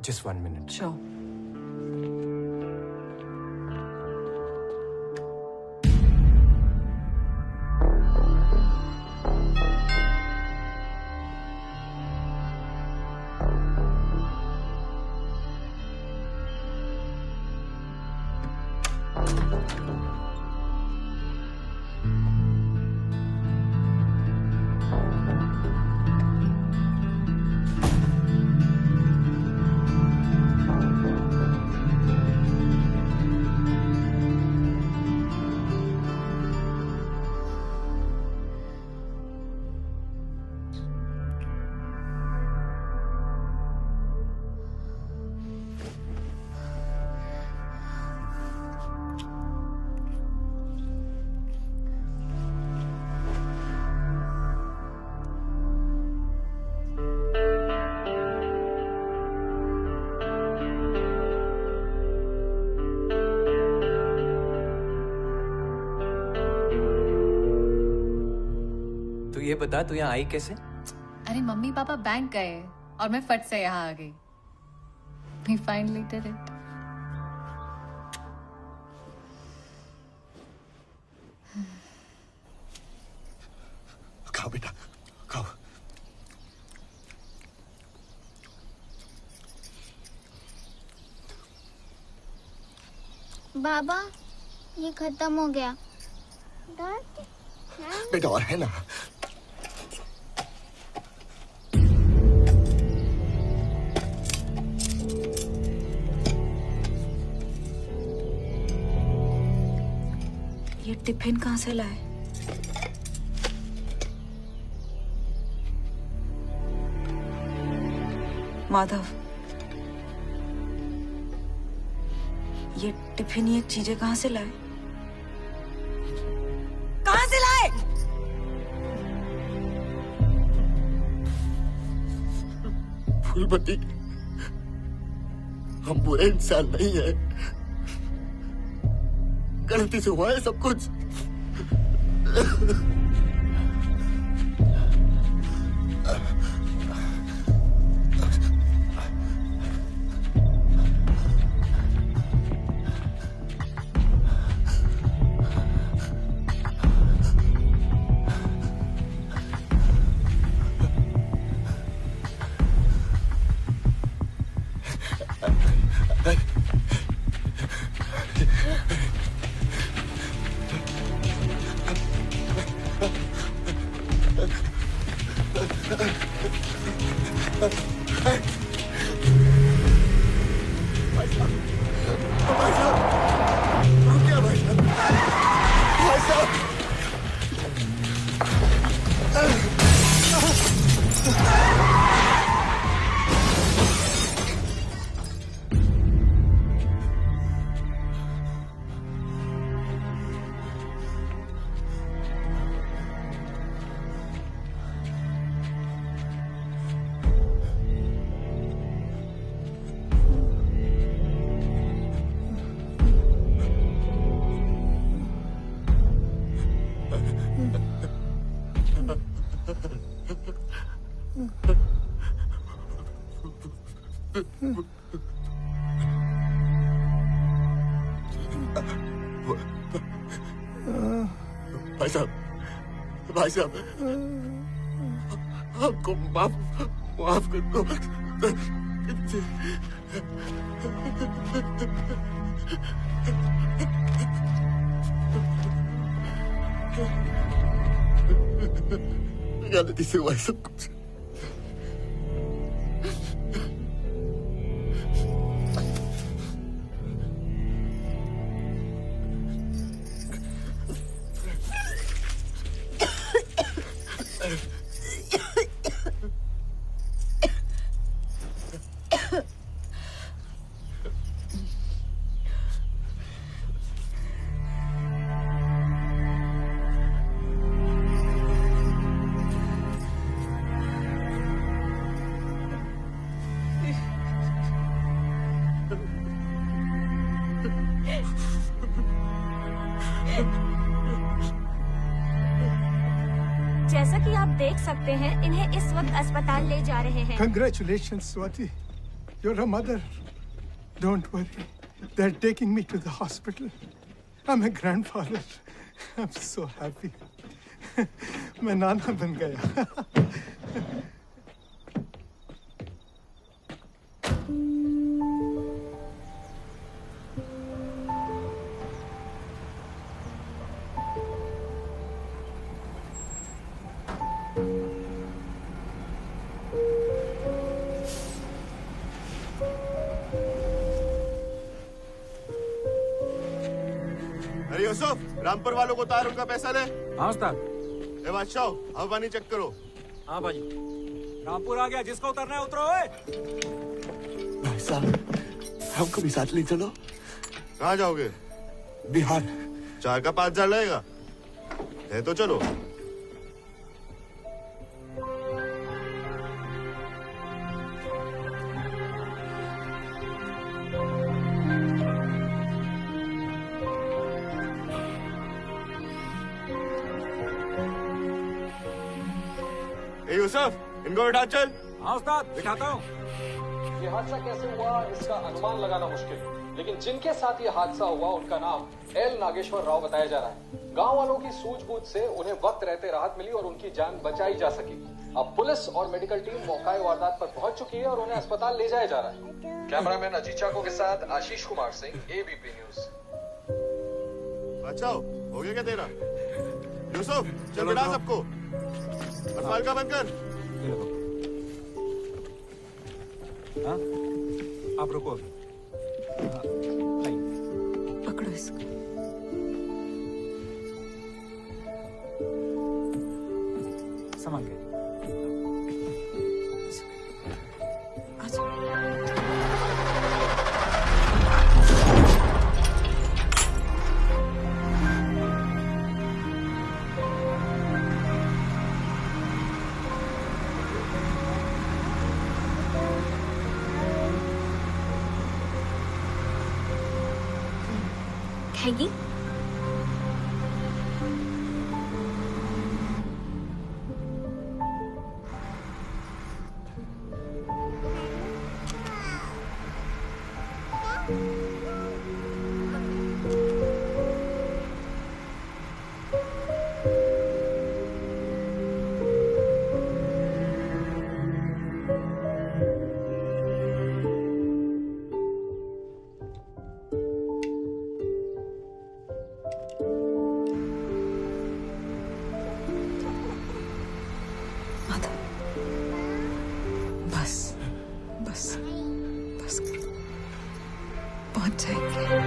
Just 1 minute. Sure. ये बता तू यहाँ आई कैसे? अरे mummy papa bank गए और मैं फट से यहाँ आ गई। We finally did it. खाओ बेटा, खाओ। बाबा ये खत्म हो गया। बेटा और है ना। ये टिफिन कहाँ से लाए? माधव, ये टिफिन ये चीजें कहाँ से लाए? कहाँ से लाए? फूलमती, हम बुरे इंसान नहीं है, गलती से हुआ है सब कुछ। भाई साहब, हमको माफ कर दो। गलती से हुआ है सब कुछ। जैसा कि आप देख सकते हैं, इन्हें इस वक्त अस्पताल ले जा रहे हैं। Congratulations, Swati. You're a mother. Don't worry. They're taking me to the hospital. I'm a grandfather. I'm so happy. मैं नाना बन गया। अरे यूसुफ, रामपुर वालों को उतार, उनका पैसा ले। हाँ उस्ताद। ए बादशाह, हवा पानी चेक करो। हाँ भाई। रामपुर आ गया, जिसको उतरना है उतरो। भाई साहब, हमको भी साथ ले चलो। कहाँ जाओगे? बिहार। 4 का 5,000 लगेगा? है तो चलो। यूसुफ, इनको बैठा चल। हाँ उस्ताद, बिठाता हूँ। ये हादसा कैसे हुआ इसका अनुमान लगाना मुश्किल है, लेकिन जिनके साथ ये हादसा हुआ उनका नाम एल नागेश्वर राव बताया जा रहा है। गांव वालों की सूझबूझ से उन्हें वक्त रहते राहत मिली और उनकी जान बचाई जा सकी। अब पुलिस और मेडिकल टीम मौका वारदात पर पहुंच चुकी है और उन्हें अस्पताल ले जाया जा रहा है। कैमरामैन अजीत चाको के साथ आशीष कुमार सिंह, एबीपी न्यूज। अच्छा हो गया क्या तेरा? यूसुफ, चल बिठा सबको और फाइल का बंद कर। हाँ? आप रुको अभी। पकड़ो इसको। संभाल के। खाएगी? बस बस बस पहुंच जाएंगे।